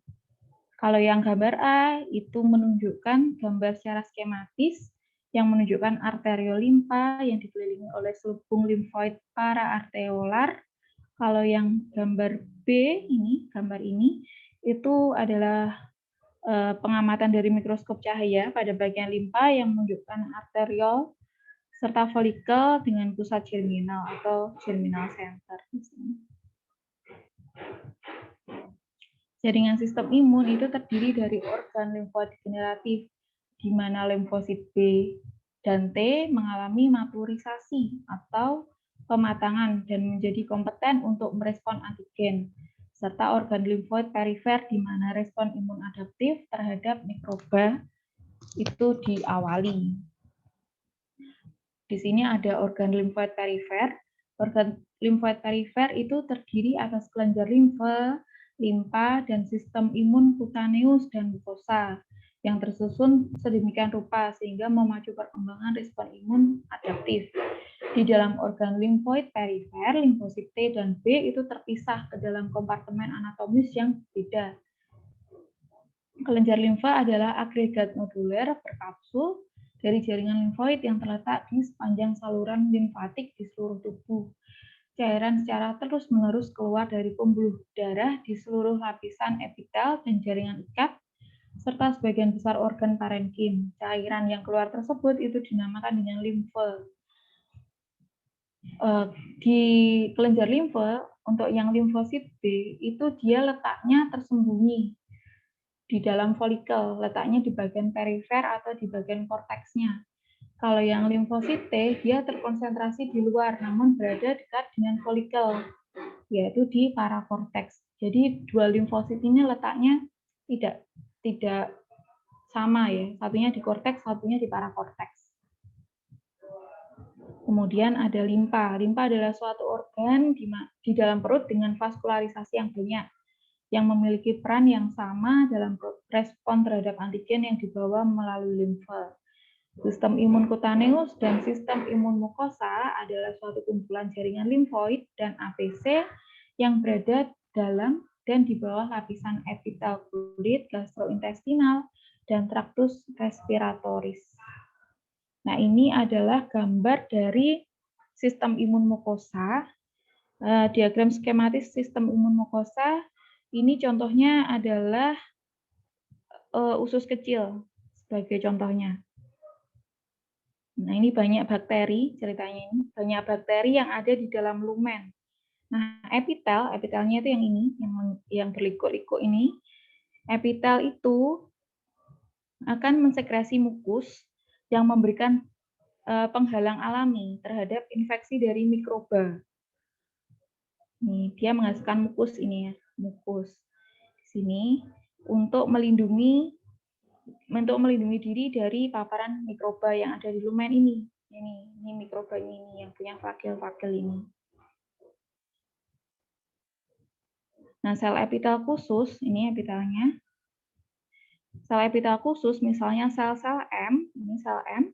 Kalau yang gambar A itu menunjukkan gambar secara skematis yang menunjukkan arteriolimfa yang dikelilingi oleh selubung limfoid paraarteriolar. Kalau yang gambar B ini, gambar ini itu adalah pengamatan dari mikroskop cahaya pada bagian limfa yang menunjukkan arteriol serta folikel dengan pusat germinal atau germinal center. Jaringan sistem imun itu terdiri dari organ limfoid generatif, di mana limfosit B dan T mengalami maturisasi atau pematangan dan menjadi kompeten untuk merespon antigen, serta organ limfoid perifer di mana respon imun adaptif terhadap mikroba itu diawali. Di sini ada organ limfoid perifer. Organ limfoid perifer itu terdiri atas kelenjar limfa, dan sistem imun kutaneus dan mukosa yang tersusun sedemikian rupa sehingga memacu perkembangan respon imun adaptif. Di dalam organ limfoid perifer, limfosit T dan B itu terpisah ke dalam kompartemen anatomis yang berbeda. Kelenjar limfa adalah agregat noduler berkapsul dari jaringan limfoid yang terletak di sepanjang saluran limfatik di seluruh tubuh. Cairan secara terus-menerus keluar dari pembuluh darah di seluruh lapisan epitel dan jaringan ikat, serta sebagian besar organ parenkim. Cairan yang keluar tersebut itu dinamakan dengan limfe. Di kelenjar limfa, untuk yang limfosit B, itu dia letaknya tersembunyi di dalam folikel, letaknya di bagian perifer atau di bagian korteksnya. Kalau yang limfosit T, dia terkonsentrasi di luar, namun berada dekat dengan folikel, yaitu di parakorteks. Jadi dua limfosit ini letaknya tidak sama ya, satunya di korteks, satunya di parakorteks. Kemudian ada limpa. Limpa adalah suatu organ di dalam perut dengan vaskularisasi yang banyak, yang memiliki peran yang sama dalam respon terhadap antigen yang dibawa melalui limfa. Sistem imun kutaneus dan sistem imun mukosa adalah suatu kumpulan jaringan limfoid dan APC yang berada dalam dan di bawah lapisan epitel kulit, gastrointestinal, dan traktus respiratoris. Nah, ini adalah gambar dari sistem imun mukosa. Diagram skematis sistem imun mukosa ini contohnya adalah usus kecil sebagai contohnya. Nah, ini banyak bakteri, ceritanya ini. Banyak bakteri yang ada di dalam lumen. Nah, epitelnya itu yang ini, yang berliku-liku ini. Epitel itu akan mensekresi mukus yang memberikan penghalang alami terhadap infeksi dari mikroba. Nih, dia menghasilkan mukus ini ya, mukus. Di sini untuk melindungi diri dari paparan mikroba yang ada di lumen ini. Ini mikroba ini yang punya fagel-fagel ini. Nah, sel epitel khusus, ini epitelnya. Sel epitel khusus, misalnya sel-sel M, ini sel M,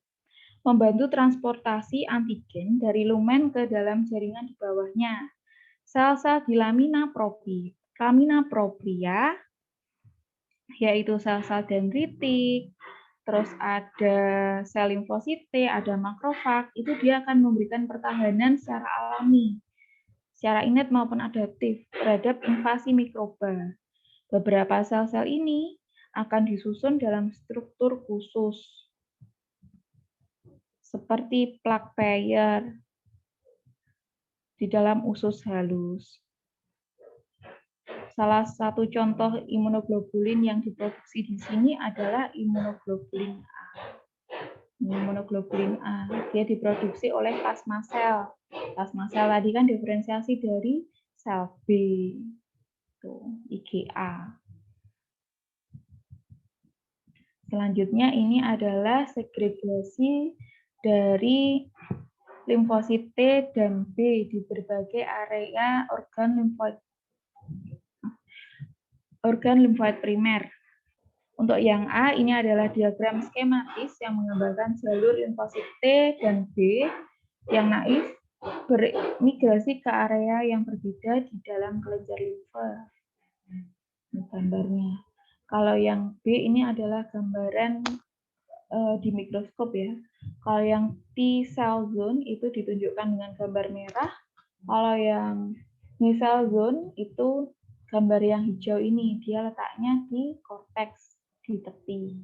membantu transportasi antigen dari lumen ke dalam jaringan di bawahnya. Sel-sel di lamina propria, yaitu sel-sel dendritik, terus ada sel limfosit T, ada makrofag, itu dia akan memberikan pertahanan secara alami, secara innate maupun adaptif terhadap invasi mikroba. Beberapa sel-sel ini akan disusun dalam struktur khusus, seperti plak Peyer di dalam usus halus. Salah satu contoh imunoglobulin yang diproduksi di sini adalah imunoglobulin A. Imunoglobulin A, dia diproduksi oleh plasma sel. Plasma sel tadi kan diferensiasi dari sel B, tuh, IgA. Selanjutnya ini adalah segregasi dari limfosit T dan B di berbagai area organ limfoid primer. Untuk yang A, ini adalah diagram skematis yang menggambarkan jalur limfosit T dan B yang naif bermigrasi ke area yang berbeda di dalam kelenjar limfa. Gambarnya. Kalau yang B ini adalah gambaran di mikroskop ya. Kalau yang T cell zone itu ditunjukkan dengan gambar merah. Kalau yang B cell zone itu gambar yang hijau ini, dia letaknya di korteks, di tepi.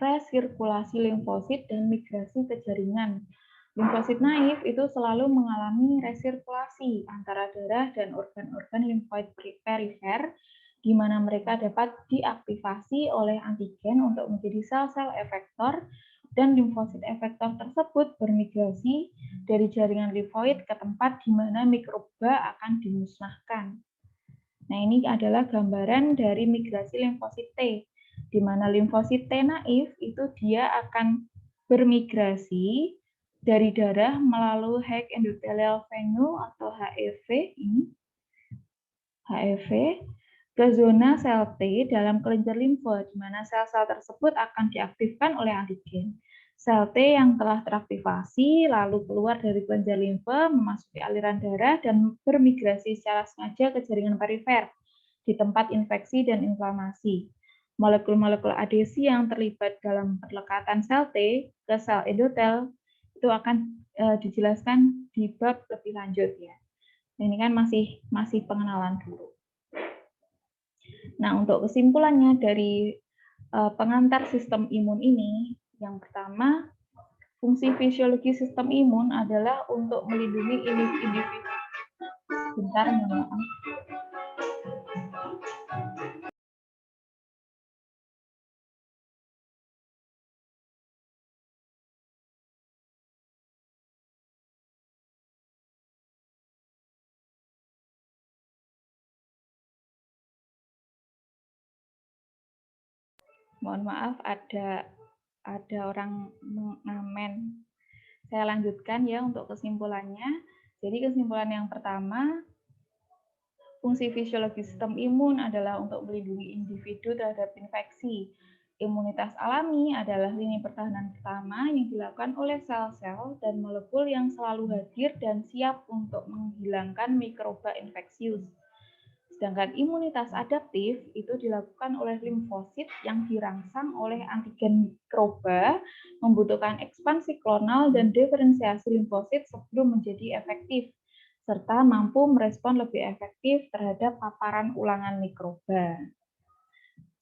Resirkulasi limfosit dan migrasi ke jaringan. Limfosit naif itu selalu mengalami resirkulasi antara darah dan organ-organ limfoid perifer, di mana mereka dapat diaktifasi oleh antigen untuk menjadi sel-sel efektor, dan limfosit efektor tersebut bermigrasi dari jaringan limfoid ke tempat di mana mikroba akan dimusnahkan. Nah, ini adalah gambaran dari migrasi limfosit T, di mana limfosit T naif itu dia akan bermigrasi dari darah melalui Hague Endothelial Venue atau HEV ini, HEV ke zona sel T dalam kelenjar limfa, di mana sel-sel tersebut akan diaktifkan oleh antigen. Sel T yang telah teraktivasi lalu keluar dari kelenjar limfa, memasuki aliran darah dan bermigrasi secara sengaja ke jaringan perifer di tempat infeksi dan inflamasi. Molekul-molekul adesi yang terlibat dalam perlekatan sel T ke sel endotel itu akan dijelaskan di bab lebih lanjut ya. Ini kan masih pengenalan dulu. Nah, untuk kesimpulannya dari pengantar sistem imun ini, yang pertama, fungsi fisiologi sistem imun adalah untuk melindungi individu. Bentar, maaf. Mohon maaf, ada orang mengamen. Saya lanjutkan ya untuk kesimpulannya. Jadi kesimpulan yang pertama, fungsi fisiologi sistem imun adalah untuk melindungi individu terhadap infeksi. Imunitas alami adalah lini pertahanan pertama yang dilakukan oleh sel-sel dan molekul yang selalu hadir dan siap untuk menghilangkan mikroba infeksius. Sedangkan imunitas adaptif itu dilakukan oleh limfosit yang dirangsang oleh antigen mikroba, membutuhkan ekspansi klonal dan diferensiasi limfosit sebelum menjadi efektif, serta mampu merespon lebih efektif terhadap paparan ulangan mikroba.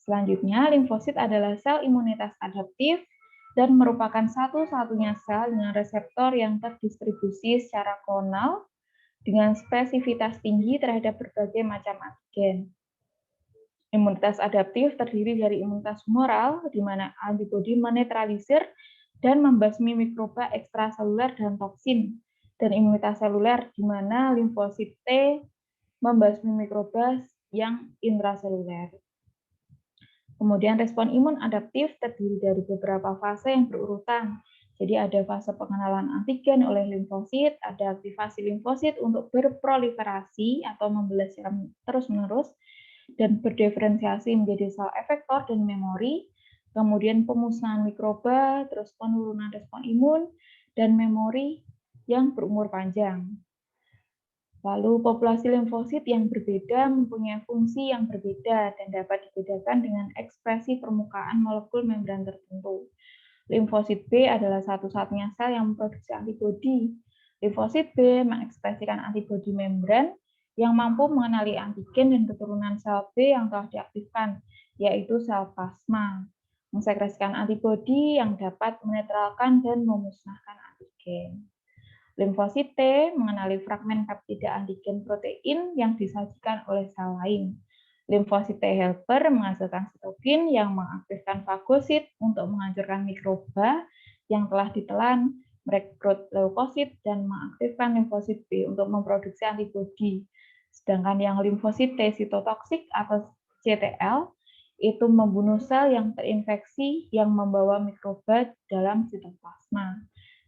Selanjutnya, limfosit adalah sel imunitas adaptif dan merupakan satu-satunya sel dengan reseptor yang terdistribusi secara klonal dengan spesifitas tinggi terhadap berbagai macam antigen. Imunitas adaptif terdiri dari imunitas humoral, di mana antibodi menetralisir dan membasmi mikroba ekstraseluler dan toksin, dan imunitas seluler, di mana limfosit T membasmi mikroba yang intraseluler. Kemudian respon imun adaptif terdiri dari beberapa fase yang berurutan. Jadi ada fase pengenalan antigen oleh limfosit, ada aktivasi limfosit untuk berproliferasi atau membelah secara terus-menerus, dan berdiferensiasi menjadi sel efektor dan memori, kemudian pemusnahan mikroba, terus penurunan respon imun, dan memori yang berumur panjang. Lalu populasi limfosit yang berbeda mempunyai fungsi yang berbeda dan dapat dibedakan dengan ekspresi permukaan molekul membran tertentu. Limfosit B adalah satu-satunya sel yang memproduksi antibodi. Limfosit B mengekspresikan antibodi membran yang mampu mengenali antigen dan keturunan sel B yang telah diaktifkan, yaitu sel plasma, mensekresikan antibodi yang dapat menetralkan dan memusnahkan antigen. Limfosit T mengenali fragmen peptida antigen protein yang disajikan oleh sel lain. Limfosit T helper menghasilkan sitokin yang mengaktifkan fagosit untuk menghancurkan mikroba yang telah ditelan, merekrut leukosit, dan mengaktifkan limfosit B untuk memproduksi antibodi. Sedangkan yang limfosit T sitotoksik atau CTL itu membunuh sel yang terinfeksi yang membawa mikroba dalam sitoplasma.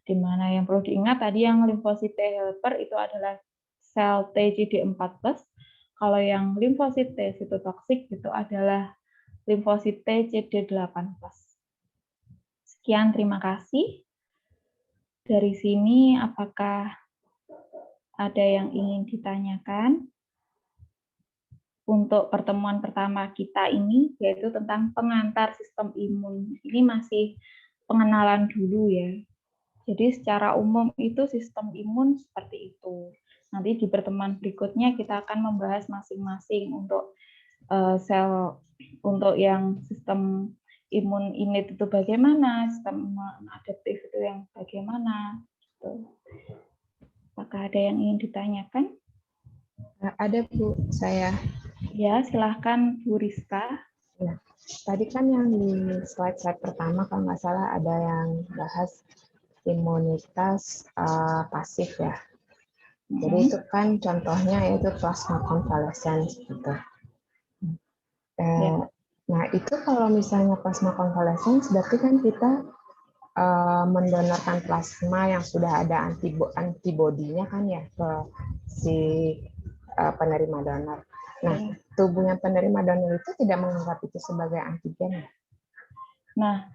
Di mana yang perlu diingat tadi yang limfosit T helper itu adalah sel TCD4+, kalau yang limfosit T sitotoksik itu adalah limfosit T CD8+. Sekian, terima kasih. Dari sini apakah ada yang ingin ditanyakan? Untuk pertemuan pertama kita ini, yaitu tentang pengantar sistem imun. Ini masih pengenalan dulu ya. Jadi secara umum itu sistem imun seperti itu. Nanti di pertemuan berikutnya kita akan membahas masing-masing untuk sel, untuk yang sistem imun innate itu bagaimana, sistem imun adaptif itu yang bagaimana. Apakah ada yang ingin ditanyakan? Ada Bu, saya. Ya, silahkan Bu Rizka. Nah, tadi kan yang di slide-slide pertama kalau nggak salah ada yang bahas imunitas pasif ya. Jadi itu kan contohnya yaitu plasma convalescence gitu. Ya. Nah itu kalau misalnya plasma convalescence berarti kan kita mendonorkan plasma yang sudah ada antibodinya kan ya ke si penerima donor. Nah, tubuhnya penerima donor itu tidak menganggap itu sebagai antigen. Nah,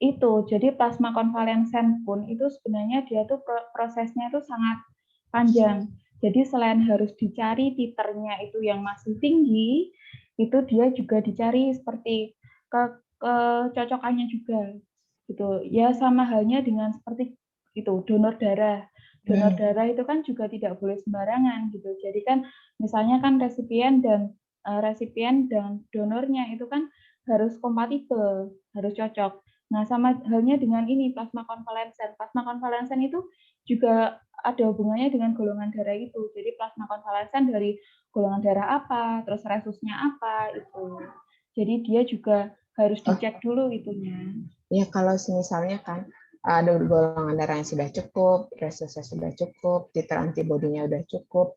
itu jadi plasma konvalesen pun itu sebenarnya dia tuh prosesnya itu sangat panjang. Jadi selain harus dicari titernya itu yang masih tinggi, itu dia juga dicari seperti kecocokannya juga. Gitu. Ya sama halnya dengan seperti itu donor darah. Donor darah itu kan juga tidak boleh sembarangan gitu. Jadi kan misalnya kan resipien dan donornya itu kan harus kompatibel, harus cocok. Nah, sama halnya dengan ini plasma konvalesen. Plasma konvalesen itu juga ada hubungannya dengan golongan darah itu. Jadi plasma konvalesen dari golongan darah apa, terus resusnya apa itu. Jadi dia juga harus dicek dulu itunya. Ya kalau misalnya kan ada golongan darah yang sudah cukup, resusnya sudah cukup, titer antibodinya sudah cukup,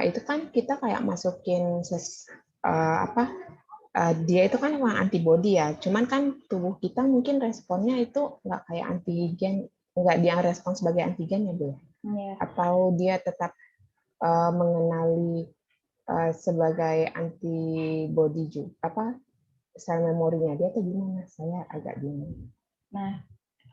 itu kan kita kayak masukin dia itu kan memang antibodi ya, cuman kan tubuh kita mungkin responnya itu nggak kayak antigen, nggak dia respon sebagai antigen ya Bu? Ya. Atau dia tetap mengenali sebagai antibodi juga, sel memorinya dia atau gimana? Saya agak bingung. Nah,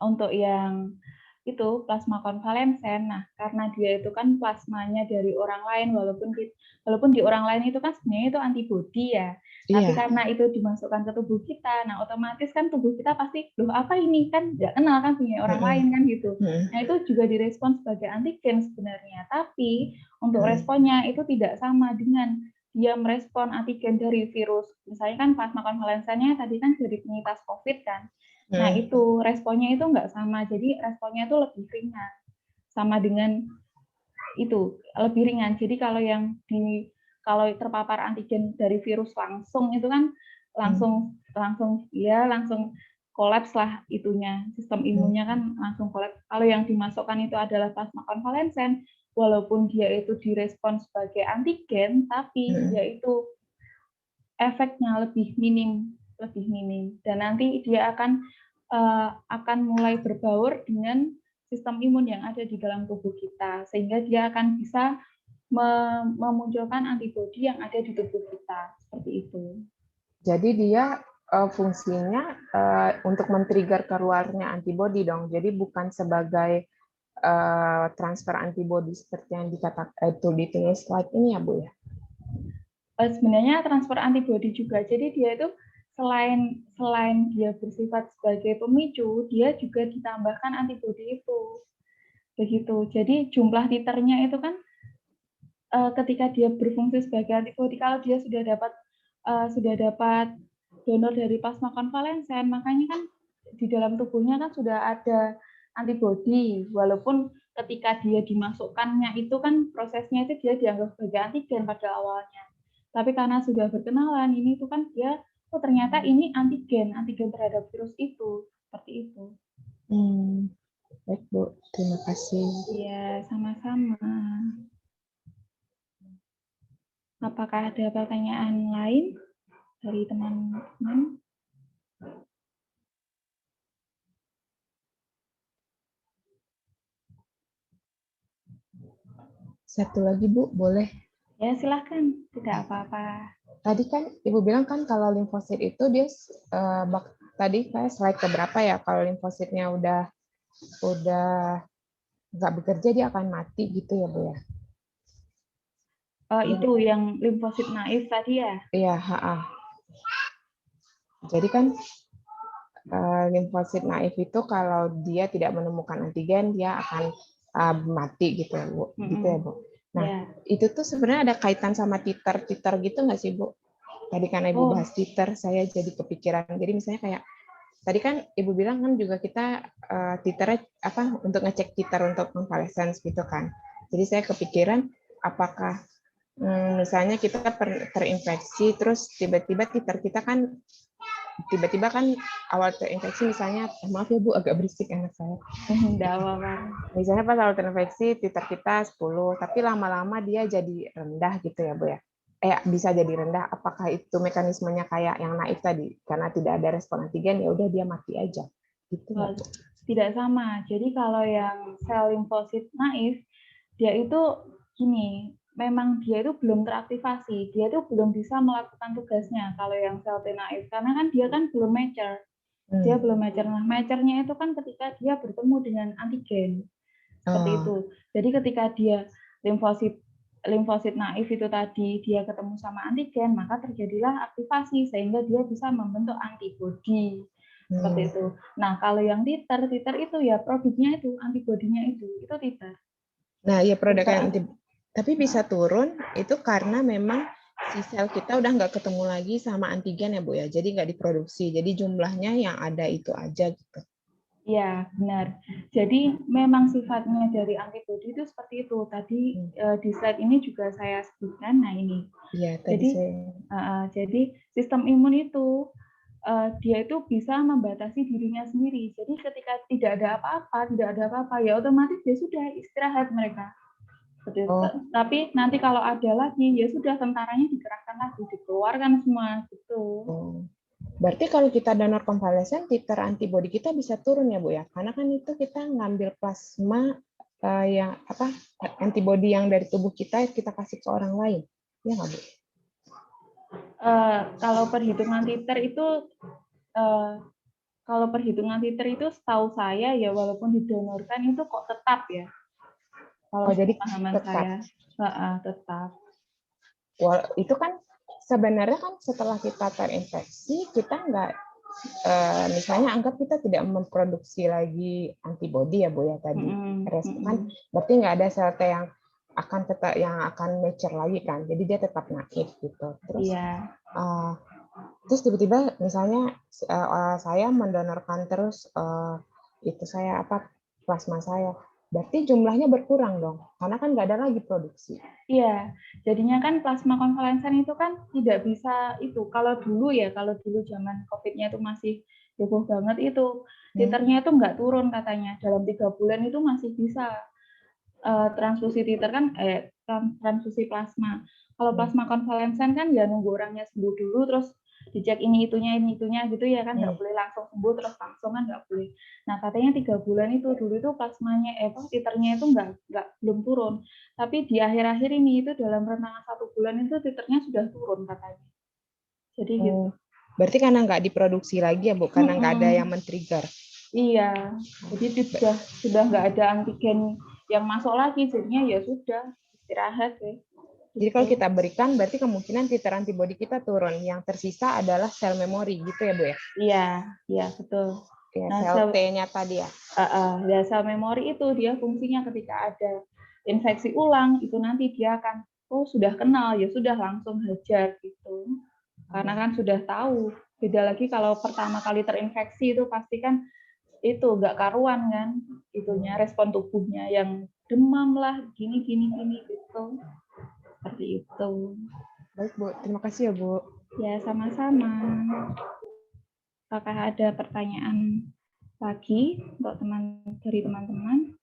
untuk yang itu plasma konvalesen, nah karena dia itu kan plasmanya dari orang lain, walaupun di orang lain itu kan sebenarnya itu antibodi ya, tapi karena itu dimasukkan ke tubuh kita, nah otomatis kan tubuh kita pasti, loh apa ini, kan nggak kenal kan punya orang lain kan gitu. Nah itu juga direspon sebagai antigen sebenarnya, tapi untuk responnya itu tidak sama dengan dia merespon antigen dari virus. Misalnya kan plasma konvalesennya tadi kan dari penyintas COVID kan. Nah, itu responnya itu nggak sama. Jadi responnya itu lebih ringan. Sama dengan itu, lebih ringan. Jadi kalau terpapar antigen dari virus langsung itu kan langsung kolaps lah itunya. Sistem imunnya kan langsung kolaps. Kalau yang dimasukkan itu adalah plasma konvalesen, walaupun dia itu direspon sebagai antigen, tapi dia itu efeknya lebih minim. Dan nanti dia akan mulai berbaur dengan sistem imun yang ada di dalam tubuh kita, sehingga dia akan bisa memunculkan antibodi yang ada di tubuh kita, seperti itu. Jadi dia fungsinya untuk men-trigger keluarnya antibodi dong, jadi bukan sebagai transfer antibodi seperti yang dikatakan ditulis slide ini ya Bu ya? Sebenarnya transfer antibodi juga, jadi dia itu selain dia bersifat sebagai pemicu, dia juga ditambahkan antibodi itu. Begitu. Jadi jumlah titernya itu kan ketika dia berfungsi sebagai antibodi, kalau dia sudah dapat donor dari plasma konvalesen, makanya kan di dalam tubuhnya kan sudah ada antibodi, walaupun ketika dia dimasukkannya itu kan prosesnya itu dia dianggap sebagai antigen pada awalnya. Tapi karena sudah berkenalan, ini itu kan dia, oh ternyata ini antigen terhadap virus itu, seperti itu. Baik Bu, terima kasih. Iya, sama-sama. Apakah ada pertanyaan lain dari teman-teman? Satu lagi Bu, boleh? Ya, silahkan. Tidak apa-apa. Tadi kan Ibu bilang kan kalau limfosit itu dia tadi kayak slide keberapa ya, kalau limfositnya udah nggak bekerja dia akan mati gitu ya Bu ya? Itu yang limfosit naif tadi ya? Iya, jadi kan limfosit naif itu kalau dia tidak menemukan antigen dia akan mati gitu ya Bu. Gitu ya Bu. Nah, itu tuh sebenarnya ada kaitan sama titer gitu nggak sih Bu? Tadi kan Ibu bahas titer, saya jadi kepikiran. Jadi misalnya kayak tadi kan Ibu bilang kan juga kita titernya apa untuk ngecek titer untuk convalescence gitu kan. Jadi saya kepikiran apakah misalnya kita terinfeksi terus tiba-tiba titer kita kan tiba-tiba kan awal terinfeksi misalnya maaf ya Bu agak berisik anak saya. Tidak apa-apa. Misalnya pas awal terinfeksi titer kita 10 tapi lama-lama dia jadi rendah gitu ya Bu ya. Bisa jadi rendah, apakah itu mekanismenya kayak yang naif tadi karena tidak ada respon antigen ya udah dia mati aja gitu ya Bu? Tidak sama. Jadi kalau yang sel limfosit naif dia itu gini, memang dia itu belum teraktivasi, dia itu belum bisa melakukan tugasnya kalau yang sel T naif karena kan dia kan belum mature. Dia belum mature. Nah, mature-nya itu kan ketika dia bertemu dengan antigen. Seperti itu. Jadi ketika dia limfosit naif itu tadi dia ketemu sama antigen, maka terjadilah aktivasi sehingga dia bisa membentuk antibodi. Seperti itu. Nah, kalau yang titer itu ya produknya itu antibodinya itu titer. Nah, ya produknya tapi bisa turun itu karena memang si sel kita udah nggak ketemu lagi sama antigen ya Bu ya, jadi nggak diproduksi, jadi jumlahnya yang ada itu aja gitu. Ya, benar. Jadi memang sifatnya dari antibodi itu seperti itu. Tadi di slide ini juga saya sebutkan. Nah ini. Iya, jadi sistem imun itu dia itu bisa membatasi dirinya sendiri. Jadi ketika tidak ada apa-apa, ya otomatis dia sudah istirahat mereka. Tapi nanti kalau ada lagi, ya sudah tentaranya dikerahkan lagi, dikeluarkan semua gitu. Berarti kalau kita donor konvalesen, titer antibodi kita bisa turun ya Bu ya? Karena kan itu kita ngambil plasma yang apa antibodi yang dari tubuh kita kasih ke orang lain, ya nggak Bu? Kalau perhitungan titer itu setahu saya ya walaupun didonorkan itu kok tetap ya. Kalau jadi pemahaman saya tetap. Itu kan sebenarnya kan setelah kita terinfeksi kita nggak misalnya anggap kita tidak memproduksi lagi antibodi ya Bu ya tadi kan berarti nggak ada sel T yang akan mature lagi kan, jadi dia tetap naif gitu. Terus tiba-tiba misalnya saya mendonorkan terus itu saya plasma saya, berarti jumlahnya berkurang dong karena kan nggak ada lagi produksi. Iya, jadinya kan plasma konvalesen itu kan tidak bisa itu. Kalau dulu zaman COVID-nya itu masih heboh banget itu, titernya itu nggak turun katanya. Dalam 3 bulan itu masih bisa transfusi titer kan, transfusi plasma. Kalau plasma konvalesen kan ya nunggu orangnya sembuh dulu, terus dicek ini itunya gitu ya kan, nggak boleh langsung sembuh terus langsung kan nggak boleh. Nah katanya 3 bulan itu dulu itu plasmanya titernya itu belum turun, tapi di akhir-akhir ini itu dalam rentang 1 bulan itu titernya sudah turun katanya. Jadi gitu. Berarti karena nggak diproduksi lagi ya Bu, karena nggak ada yang men-trigger. Iya, jadi sudah nggak ada antigen yang masuk lagi, jadinya ya sudah istirahat ya. Jadi kalau kita berikan, berarti kemungkinan titer antibodi kita turun. Yang tersisa adalah sel memori, gitu ya Bu ya? Iya betul. Ya, sel T-nya tadi ya? Sel memori itu dia fungsinya ketika ada infeksi ulang, itu nanti dia akan, sudah kenal, ya sudah langsung hajar gitu. Karena kan sudah tahu. Beda lagi kalau pertama kali terinfeksi itu pasti kan itu nggak karuan kan, itunya respon tubuhnya yang demam lah, gini gitu. Seperti itu. Baik, Bu. Terima kasih ya, Bu. Ya, sama-sama. Apakah ada pertanyaan lagi untuk dari teman-teman?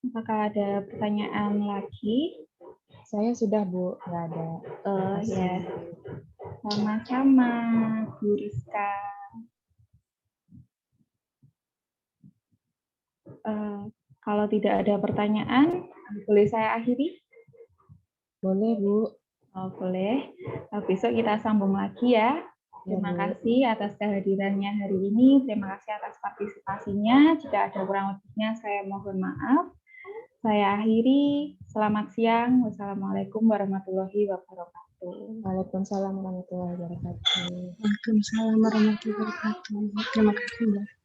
Apakah ada pertanyaan lagi? Saya sudah, Bu. Nggak ada. Ya, sama-sama, Bu Rizka. Kalau tidak ada pertanyaan, boleh saya akhiri? Boleh, Bu. Oh, boleh. Besok kita sambung lagi ya. Terima kasih atas kehadirannya hari ini. Terima kasih atas partisipasinya. Jika ada kurang lebihnya, saya mohon maaf. Saya akhiri. Selamat siang. Wassalamualaikum warahmatullahi wabarakatuh. Waalaikumsalam warahmatullahi wabarakatuh. Waalaikumsalam warahmatullahi wabarakatuh. Terima kasih, Mbak.